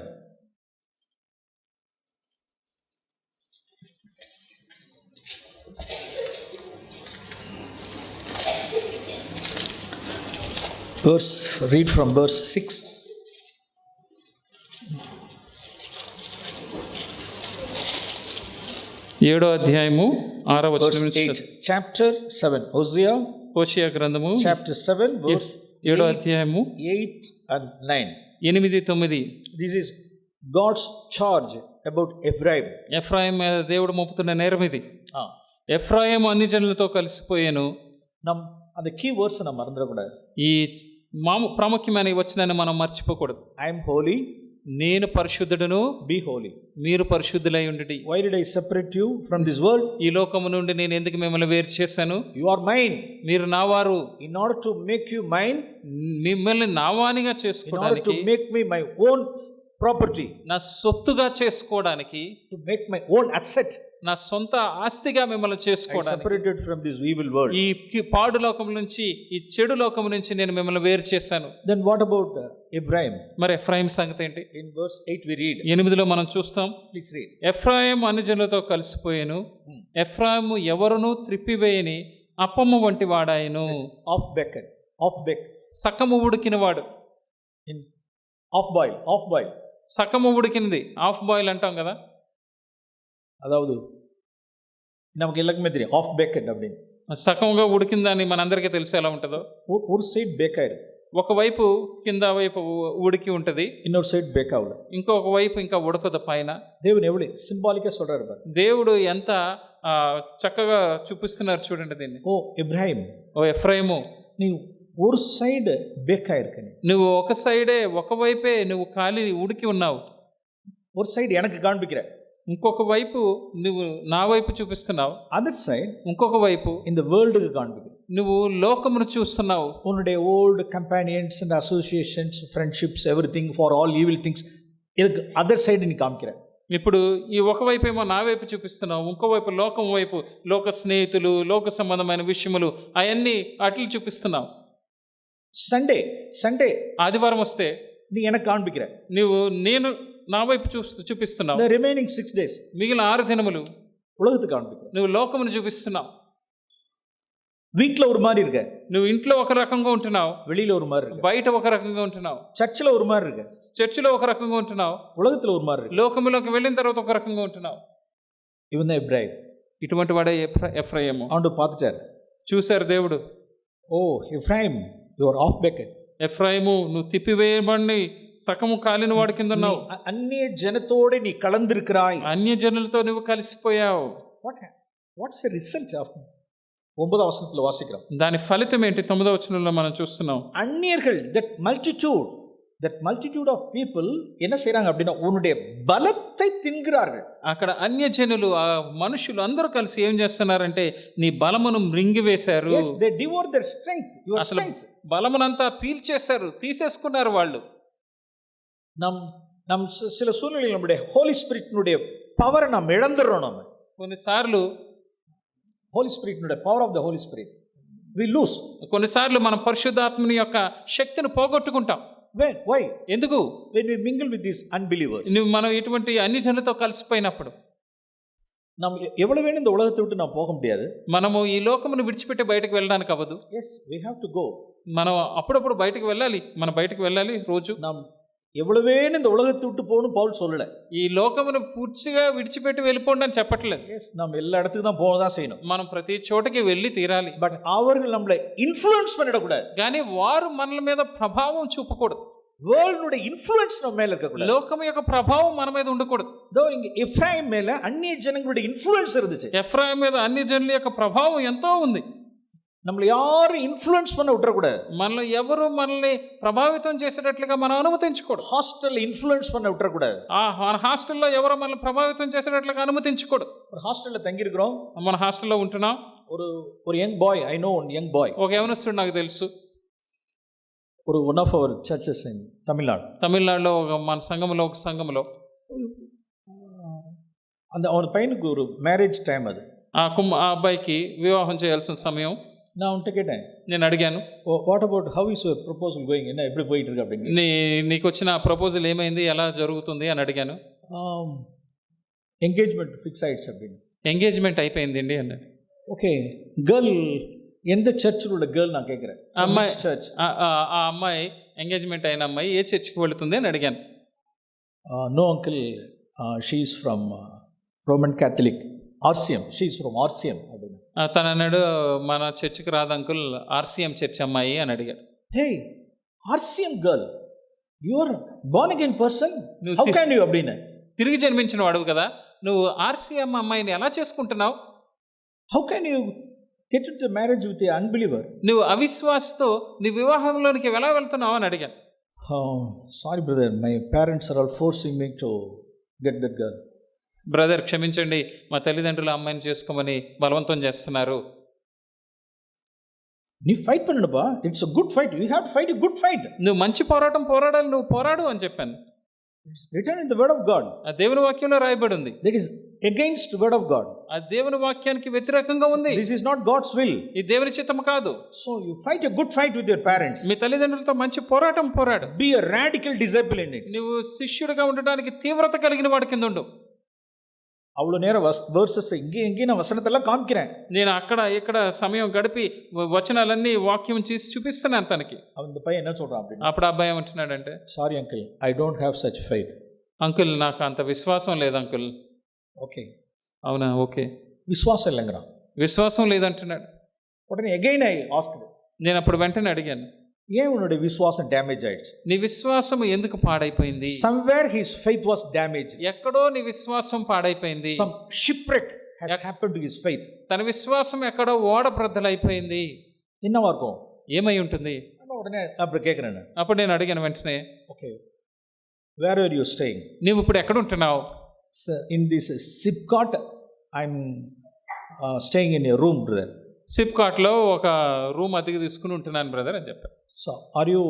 Read from verse 6. ఏడో అధ్యాయము 6వ వచనం నుంచి. Chapter 7 Hosea, హోషేయ గ్రంథము chapter 7 verse 7వ అధ్యాయము 8 and 9. 8, 9. This is God's charge about Ephraim. Ephraim మీద దేవుడు మోపుతున్న నేరం ఇది. ఎఫ్రాయిం అన్ని జనులతో కలిసిపోయాను. அந்த key words நம்ம மறந்துடக்கூடாது. ఈ ప్రాముఖ్యమైన వచనాన్ని మనం మర్చిపోకూడదు. I am holy, నేను పరిశుద్ధుడను, be holy. మీరు పరిశుద్ధులై ఉండుడి. Why did I separate you from this world? ఈ లోకము నుండి నేను ఎందుకు మిమ్మల్ని వేరు చేశాను? You are mine. మీరు నావారు. In order to make you mine, మిమ్మల్ని నావానిగా in order చేసుకోవడానికి, to make me my own property, నా సొత్తుగా చేసుకోవడానికి, to make my own asset, నా సొంత ఆస్తిగా మిమ్మల్ని I చేసుకోవడానికి, separated from this evil world. ఈ పాడు లోకం నుంచి, ఈ చెడు లోకం నుంచి నేను మిమ్మల్ని వేరు చేశాను. Then what about Ephraim? మరి ఎఫ్రాయిం సంగతి ఏంటి? In verse 8 we read. 8లో మనం చూస్తాం. Please read. ఎఫ్రాయిం అన్ని జనులతో కలిసిపోయాను. ఎఫ్రాయిము ఎవరును త్రిప్పివేయని అప్పమ్మ వంటి వాడాయను. Off baked. సకము ఉడికినవాడు. Off boil. సకము ఉడికినది ఆఫ్ బాయిల్ అంటాం కదా. அதாவது நமக்கு எல்லாருக்குமே தெரியும் ஆஃப் பேக்கட் அப்படின்னு. సకంగా ఉడికిందని మనందరికీ తెలుసు ఎలా ఉంటుందో. ஒரு சைடு பேக் ஆயிருக்கு, ఒకవైపు కింద వైపు ఉడికి ఉంటుంది, இன்னொரு சைடு பேக் ஆகல. ఇంకొక వైపు ఇంకా ఉడకదు పైన. தேவன் எவ்வளவு சிம்பாலிக்கா சொல்றாரு பாரு. దేవుడు ఎంత చక్కగా చూపిస్తున్నారు చూడండి దీన్ని. ஓ இப்ராஹிம், ఓ ఎఫ్రాయిము, நீ ஒரு சைடு பேக் ஆயிருக்க, నువ్వు ఒక సైడే ఒకవైపే నువ్వు ఖాళీ ఉడికి ఉన్నావు, ஒரு சைடு எனக்கு காண்பிக்கிற, ఇంకొక వైపు నువ్వు నా వైపు చూపిస్తున్నావు, அதர் சைடு ఇంకొక వైపు இந்த வேர்ல்டுக்கு காண்பிக்கிற. నువ్వు లోకమును చూస్తున్నావు. உன்னுடைய old companions and associations, friendships, everything for all evil things, இதுக்கு அதர் சைடு நீ కాంపిக்கிற. ఇప్పుడు ఈ ఒకవైపు ఏమో నా వైపు చూపిస్తున్నావు, ఇంకోవైపు లోకం వైపు, లోక స్నేహితులు, లోక సంబంధమైన విషయములు అవన్నీ అట్లు చూపిస్తున్నావు. సండే ఆదివారం వస్తే நீ எனக்கு காண்பிக்கிற, నేను నా వైపు చూపిస్తున్నావు. the remaining 6 days మిగిలిన 6 దినములు உலகத்துக்கு காண்பிக்கிற. నువ్వు లోకమును చూపిస్తున్నావు. வீட்ல ஒரு மாதிரி இருக்க, నువ్వు ఇంట్లో ఒక రకంగా ఉంటున్నావు, வெளியில ஒரு மாதிரி இருக்க. బయట ఒక రకంగా ఉంటున్నావు, சர்ச்சில் ஒரு மாதிரி இருக்க, చర్చిలో ఒక రకంగా ఉంటున్నావు, உலகத்துல ஒரு மாதிரி இருக்க. లోకములోకి వెళ్ళిన తర్వాత ఒక రకంగా ఉంటున్నావు. இவன் தான் இப்ராஹிம். ఇటువంటి వాడే ఎఫ్రాయిము. ஆண்டு பார்த்துட்டாரு, చూశారు దేవుడు. ఓ Ibrahim, you are half baked. ఎఫ్రాయిము, నువ్వు తిప్పివేయబడి సగము కాలిన వాడి కింద ఉన్నావు. అన్య జనతోడే నీ కలందిరుక్கிறாய், అన్య జనులతో నువ్వు కలిసిపోయావు. వాట్స్ ద రిజల్ట్ ఆఫ్ 9వ వచనంలో వాసిக்கிறோம். దాని ఫలితం ఏంటి? 9వ వచనంలో మనం చూస్తున్నాం. అన్యர்கள், దట్ మల్టిట్యూడ్ ఆఫ్ పీపుల్ என்ன செய்றாங்க அப்படினா உன்னுடைய బలத்தை తింகிறார்கள். అక్కడ అన్యజనులు, ఆ మనుషులు అందరూ కలిసి ఏం చేస్తున్నారంటే నీ బలమును మృంగివేశారు. yes, they devour their strength, your strength. బలమునంతా పీల్చేశారు, తీసేసుకున్నారు వాళ్ళు. நம் சில சூழ்நிலையில் நம்முடைய ஹோலி ஸ்பிரிட்னுடைய பவரை நாம் இழந்துறோம். நம்ம కొన్నిసార్లు హోలీ స్పిరిట్నుடைய power of the Holy Spirit we lose. కొన్నిసార్లు మనం పరిశుద్ధాత్మని యొక్క శక్తిని పోగొట్టుకుంటాం. why? ఎందుకు? when we mingle with these unbelievers, మనం ఇటువంటి అన్ని జనులతో కలిసిపోయినప్పుడు நாம் எவ்வளவு வேணும் இந்த உலகத்தை விட்டு நாம் போக முடியாது. మనము ఈ లోకమును విడిచిపెట్టి బయటకు వెళ్ళడానికి అవ్వదు. yes, we have to go. మనం అప్పుడప్పుడు బయటకు వెళ్ళాలి, బయటకు వెళ్ళాలి రోజు. நாம் எவ்வளவு வேணும் இந்த உலகத்தை விட்டு போகணும் பவுல் சொல்லல. ఈ లోకమును పూర్తిగా విడిచిపెట్టి వెళ్ళిపోండి అని చెప్పట్లేదు. yes, நாம் எல்லா இடத்துக்கு தான் போக தான் செய்யணும். మనం ప్రతి చోటకి వెళ్ళి తీరాలి. బట్ அவர்கள் நம்மளை இன்ஃப்ளூயன்ஸ் பண்ணிடக்கூடாது. కానీ వారు మనల మీద ప్రభావం చూపకూడదు. வேர்ல்டுடைய இன்ஃப்ளூயன்ஸ் நம்ம மேல இருக்கக்கூடாது. లోకం యొక్క ప్రభావం మన మీద ఉండకూడదు. దో இங்க எஃப்ராயிம் மேல అన్య జనங்களுடைய ఇన్ఫ్లుయెన్స్ இருந்துச்சு. ఎఫ్రాయిం మీద అన్య జనుల యొక్క ప్రభావం ఎంతో ఉంది. நம்மள யாரும் இன்ஃப்ளூயன்ஸ் பண்ண விட்டுறக்கூடாது. మనల్ని ఎవరు మనల్ని ప్రభావితం చేసేటట్లుగా మనం అనుమతించకూడదు. హాస్టల్ ఇన్ఫ్లుయెన్స్ பண்ண விட்டுறக்கூடாது. మన హాస్టల్లో ఎవరు మనల్ని ప్రభావితం చేసేటట్లుగా అనుమతించకూడదు. ஒரு ஹாஸ்டல்ல தங்கி இருக்கிறோம், మన హాస్టల్లో ఉంటున్నాం. ஒரு young boy, I know one young boy, ఒక యవనస్తుడు నాకు తెలుసు. one of our churches in తమిళనాడులో మన సంఘంలో ఒక సంఘంలో அவன் பையனுக்கு ஒரு மேரேஜ் டைம். அது ఆ అబ్బాయికి వివాహం చేయాల్సిన సమయం. நான் உன்கிட்ட கேட்டேன், నేను అడిగాను, what about how is your proposal going, என்ன எப்படி போயிட்டு இருக்கு அப்படின்னு. నీకు వచ్చిన ప్రపోజల్ ఏమైంది, ఎలా జరుగుతుంది అని అడిగాను. ఎంగేజ్మెంట్ ఫిక్స్ ఆయిడ్స్ அப்படின்னு. ఎంగేజ్మెంట్ అయిపోయిందండి అన్నాడు. ఓకే, గర్ల్ எந்த சர்ச்சில் உள்ள கேர்ள் நான் கேட்குறேன். అమ్మాయి చర్చ్, ఆ అమ్మాయి ఎంగేజ్మెంట్ అయిన అమ్మాయి ఏ చర్చికి వెళుతుంది అని అడిగాను. No uncle, she is from Roman Catholic RCM, she is from RCM அப்படின்னு. తను అన్నాడు, మన చర్చికి రాదు అంకుల్, ఆర్సిఎం చర్చ్ అమ్మాయి అని అడిగాడు. Hey, RCM girl, you are born again person, how can you அப்படின்னு. తిరిగి జన్మించిన వాడు కదా, నువ్వు ఆర్సిఎం అమ్మాయిని ఎలా చేసుకుంటున్నావు? How can you get into marriage with a unbeliever? నువ్వు అవిశ్వాసతో నీ వివాహంలోనికి ఎలా వెళ్తున్నావు అని అడిగాను. Sorry brother, my parents are all forcing me to get that girl. Brother క్షమించండి, మా తల్లిదండ్రులు అమ్మాయిని చేసుకోమని బలవంతం చేస్తున్నారు. నీ ఫైట్ పన్నపా, it's a good fight, you have to fight a good fight. నువ్వు మంచి పోరాటం పోరాడాలి, నువ్వు పోరాడు అని చెప్పాను. It's written in the word of God. ఆ దేవుని వాక్యంలో రాయబడి ఉంది. That is against word of God. ఆ దేవుని వాక్యానికి వ్యతిరేకంగా ఉంది. This is not God's will. ఈ దేవుని చిత్తము కాదు. So you fight a good fight with your parents. మీ తల్లిదండ్రులతో మంచి పోరాటం పోరాడు. Be a radical discipline in it. నువ్వు శిష్యుడిగా ఉండడానికి తీవ్రత కలిగిన వాడి కింద ఉండు. அவ்வளோ நேரம் வேர்சஸ் இங்கே நான் வசனத்தெல்லாம் காமிக்கிறேன். నేను అక్కడ ఇక్కడ సమయం గడిపి వచనాలన్నీ వాక్యం చేసి చూపిస్తున్నాను తనకి. அந்த பையன் என்ன சொல்றான் அப்படினா, అప్పుడు అబ్బాయి ఏమంటున్నాడంటే, sorry uncle, I don't have such faith. Uncle, నాకు అంత విశ్వాసం లేదు అంకుల్. ఓకే, అవునా, ఓకే, విశ్వాసం இல்லங்கறான். విశ్వాసం లేదంటున్నాడు. ఉடனே అగైన్ ఐ ఆస్క్డ్, నేను అప్పుడు వెంటనే అడిగాను, ஏன் உன்னுடைய விசுவாசம் டேமேஜ் ஆயிடுச்சு? నీ విశ్వాసం ఎందుకు పాడైపోయింది? Somewhere his faith was damaged. ఎక్కడో నీ విశ్వాసం పాడైపోయింది. Some shipwreck has happened to his faith. తన విశ్వాసం ఎక్కడో ఓడ బ్రద్దలైపోయింది. என்னவா இருக்கும்? ఏమై ఉంటుంది? உடனே அப்படி கேட்குறேன். అప్పుడు నేను అడిగాను వెంటనే, okay, where are you staying? నువ్వు ఇప్పుడు ఎక్కడ ఉంటున్నావు? In this SIPCOT I'm staying in a room brother. సిప్కాట్లో ఒక రూమ్ అద్దెకి తీసుకుని ఉంటున్నాను బ్రదర్ అని చెప్పాను. So are you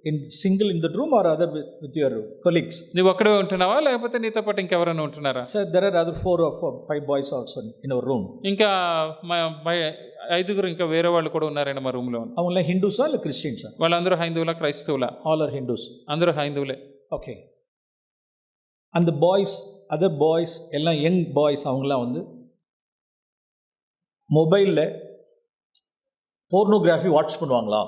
in single in that room or other with your colleagues? నువ్వు ఒక్కడే ఉంటున్నావా లేకపోతే నీతో పాటు ఇంకెవరైనా ఉంటున్నారా? Sir there are other 4 or 5 boys also in our room. ఇంకా మా 5 ఇంకా వేరే వాళ్ళు కూడా ఉన్నారండి మా రూమ్లో. அவங்க హిందూసా లేదా క్రిస్టియన్సా? వాళ్ళందరూ హైందువులా క్రైస్తవులా? All are Hindus. అందరూ హైందువులే. ఓకే. அந்த பாய்ஸ் அதர் பாய்ஸ் எல்லாம் யங் பாய்ஸ் அவங்களாம் வந்து மொபைலில் పోర్నోగ్రఫీ వాచ్ பண்ணுவாங்களா?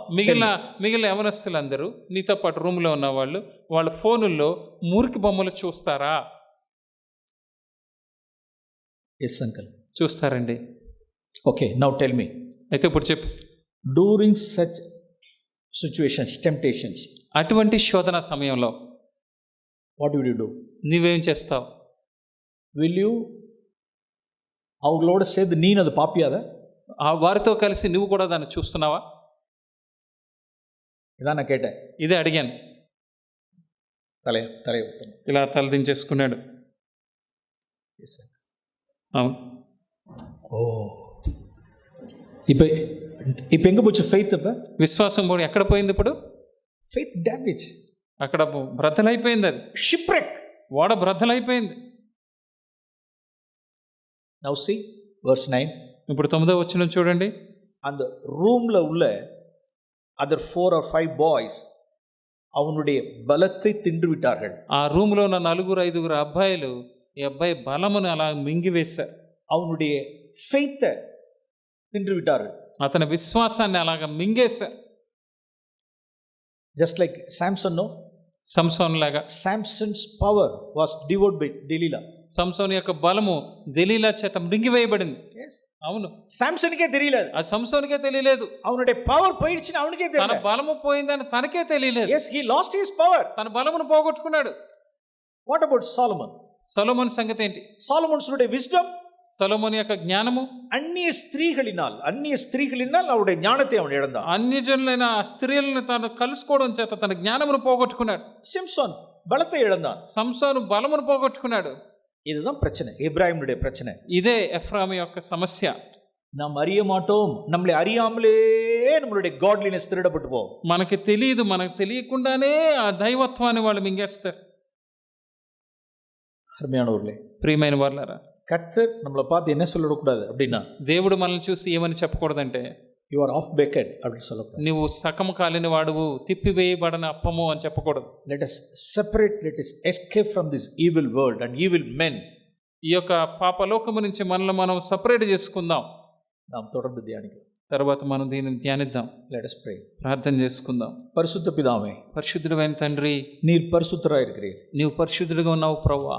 మిగిలిన యవనస్తులు అందరూ నీతో పాటు రూమ్లో ఉన్న వాళ్ళు వాళ్ళ ఫోనుల్లో మురికి బొమ్మలు చూస్తారా? ఎస్ అంకల్, చూస్తారండి. Okay, now tell me. అయితే ఇప్పుడు చెప్పు. డ్యూరింగ్ సచ్ సిచ్యువేషన్స్, టెంప్టేషన్స్, అటువంటి శోధన సమయంలో వాట్ విల్ యూ డూ? నువ్వేం చేస్తావు? విల్ యూ அவங்களோட சேர்ந்து நீ அது பாப்பியாத? వారితో కలిసి నువ్వు కూడా దాన్ని చూస్తున్నావా? ఇదాన కేట, ఇదే అడిగాను. తల ఇలా తలదించేసుకున్నాడు. అవును. ఓ, ఇప్పుడు ఎంగ పోచ్చు ఫెయిత్? విశ్వాసం పోయి ఎక్కడ పోయింది ఇప్పుడు? Faith damage. అక్కడ బ్రద్దలైపోయింది. అది షిప్రెక్, ఓడ బ్రద్దలైపోయింది. Now see verse 9. ఇప్పుడు 9వ వచనం చూడండి. அந்த ரூம்ல உள்ள அதர் 4 or 5 பாய்ஸ் அவனுடைய பலத்தை தின்று விட்டார்கள். ఆ రూమ్లో ఉన్న 4-5 అబ్బాయిలు ఈ అబ్బాయి బలమును అలా మింగివేశారు. அவனுடைய ஃபெய்த்தை தின்று விட்டார்கள். అతని విశ్వాసాన్ని అలాగా మింగేశారు. జస్ట్ లైక్ సామ్సన్, నో, సంసోన్ లాగా. సామ్సన్స్ పవర్ వాస్ డివోర్డ్ బై డెలీలా. సంసోన్ యొక్క బలము దెలీలా చేత మింగివేయబడింది. అవును, సామ్సన్కే తెలియలేదు. ఆ సంసోన్కే తెలియలేదు. அவனுடைய పవర్ పోయిடுச்சுని அவனுకే తెలియలేదు. తన బలము పోయిందని తనకే తెలియలేదు. yes, he lost his power. తన బలమును పోగొట్టుకున్నాడు. what about Solomon? సొలొమోన్ సంగతి ఏంటి? సొలొమోన్సుடைய wisdom, సొలొమోన్ యొక్క జ్ఞానము, అన్య స్త్రీகளினால் அவருடைய ஞானத்தை அவன் இழந்தான். అన్నిటిలైన స్త్రీలను తాను కలుసుకోవడం చేత తన జ్ఞానమును పోగొట్టుకున్నాడు. சிம்சோன் బలத்தை இழந்தான். సంసోను బలమును పోగొట్టుకున్నాడు. இதுதான் பிரச்சனை, எப்ராயிமுடைய பிரச்சனை. ఇదే ఎఫ్రాయిము యొక్క సమస్య. நாம் அறிய மாட்டோம், நம்மளை அறியாமலே நம்மளுடைய గాడ్లీనెస్ திருடப்பட்டு போகும். మనకి తెలియదు, మనకు తెలియకుండానే ఆ దైవత్వాన్ని వాళ్ళు మింగేస్తారు. అరుமையானவர்களே, ప్రియమైన వాళ్ళారా, కర్తర్ நம்மளை பார்த்து என்ன சொல்லக்கூடாது அப்படின்னா, దేవుడు మనల్ని చూసి ఏమని చెప్పకూడదంటే, యు ఆర్ ఆఫ్ బెకెడ్ அப்படின்னு சொல்லக்கூடாது. నువ్వు సకము కాలిన వాడువు, తిప్పివేయబడిన అప్పము అని చెప్పకూడదు. Let us separate, let us escape from this evil world and evil men. ఈ యొక్క పాపలోకము నుంచి మనల్ని మనం సపరేట్ చేసుకుందాం. நாம் தொடர்ந்து ధ్యానిద్దాం. తర్వాత మనం దీనిని ధ్యానిద్దాం. Let us pray. ప్రార్థన చేసుకుందాం. పరిశుద్ధ పితావే, పరిశుద్ధుడైన తండ్రి, நீர் பரிசுத்தராய் இருக்கிறீர். నీవు పరిశుద్ధుడిగా ఉన్నావు ప్రభువా.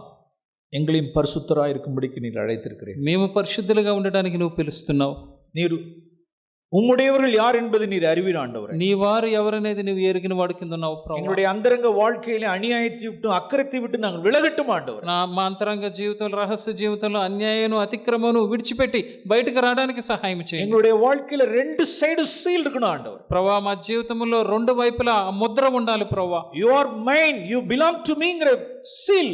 எங்களையும் பரிசுத்தராய் இருக்கும்படிக்கு நீர் அழைத்திருக்கிறீர். మేము పరిశుద్ధులుగా ఉండడానికి నువ్వు పిలుస్తున్నావు. நீர் உம்முடையவர்கள் யார் என்பது நீர் அறிவீர் ஆண்டவரே. నీ వారు ఎవరనేది నువ్వు ఎరిగిన వాడి కింద ఉన్నావు ప్రభువా. எங்களுடைய அந்தரங்க வாழ்க்கையிலே அநியாயத்தை விட்டு அக்கிரத்தை விட்டு நாங்கள் விலகட்டும் ஆண்டவரே. మా అంతరంగ జీవితంలో, రహస్య జీవితంలో అన్యాయను అతిక్రమను విడిచిపెట్టి బయటకు రావడానికి సహాయం చేయండి. எங்களுடைய வாழ்க்கையில రెండు సైడ్ సీల్ இருக்கணும் ఆండవర్. ప్రభువా, మా జీవితంలో రెండు వైపులా ముద్ర ఉండాలి ప్రభువా. You are mine, you belong to మీங்கிற సీల్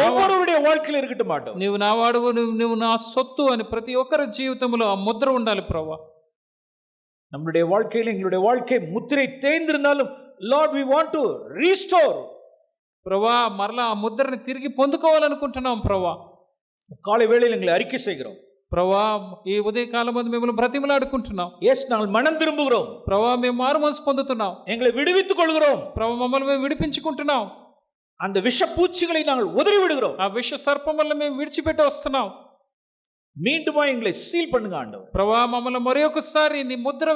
ఒவ்வொருவருடைய வாழ்க்கையில இருக்கட்டும் ஆண்டவర్. నీవు నా వాడువు, నువ్వు నా సొత్తు అని ప్రతి ఒక్కరి జీవితంలో ఆ ముద్ర ఉండాలి ప్రభువా. நம்மளுடைய வாழ்க்கையில எங்களுடைய வாழ்க்கை முத்திரை தேய்ந்திருந்தாலும், Lord we want to restore. ప్రభువా, మరలా ఆ ముద్రని తిరిగి పొందుకోవాలనుకుంటున్నాం ప్రభువా. காலை வேளையில் எங்களை அறிக்கை செய்கிறோம் ప్రభువా. ఈ ఉదయకాలం ముందు మిమ్మల్ని బ్రతిమలాడుకుంటున్నాం. எஸ், நாங்கள் மனம் திரும்புகிறோம் ప్రభువా. మేము మారు మనసు పొందుతున్నాం. எங்களை விடுவித்துக் கொள்கிறோம் ప్రభువా. మమ్మల్ని మేము విడిపించుకుంటున్నాం. அந்த விஷ பூச்சிகளை நாங்கள் உதறி விடுகிறோம். ఆ విష సర్పం వల్ల మేము విడిచిపెట్టి వస్తున్నాం. மீண்டுமா எங்களை சீல் பண்ணுங்க ஆண்டவர். ప్రభువా, మమ్మల్ని మరి ఒకసారి నీ ముద్ర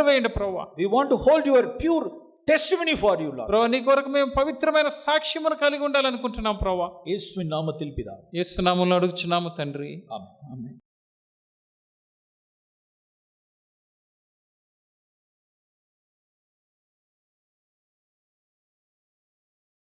వేయండి ప్రభువా. we want to hold your pure testimony for you, Lord. ప్రభువా, నీ కొరకు మేము పవిత్రమైన సాక్ష్యమును కలిగి ఉండాలనుకుంటున్నాం ప్రభువా. యేసువిన్ నామத்தில் పితావే. యేసు నామములో అడుగుచున్నాము తండ్రి. ఆమేన్. ఆమేన్.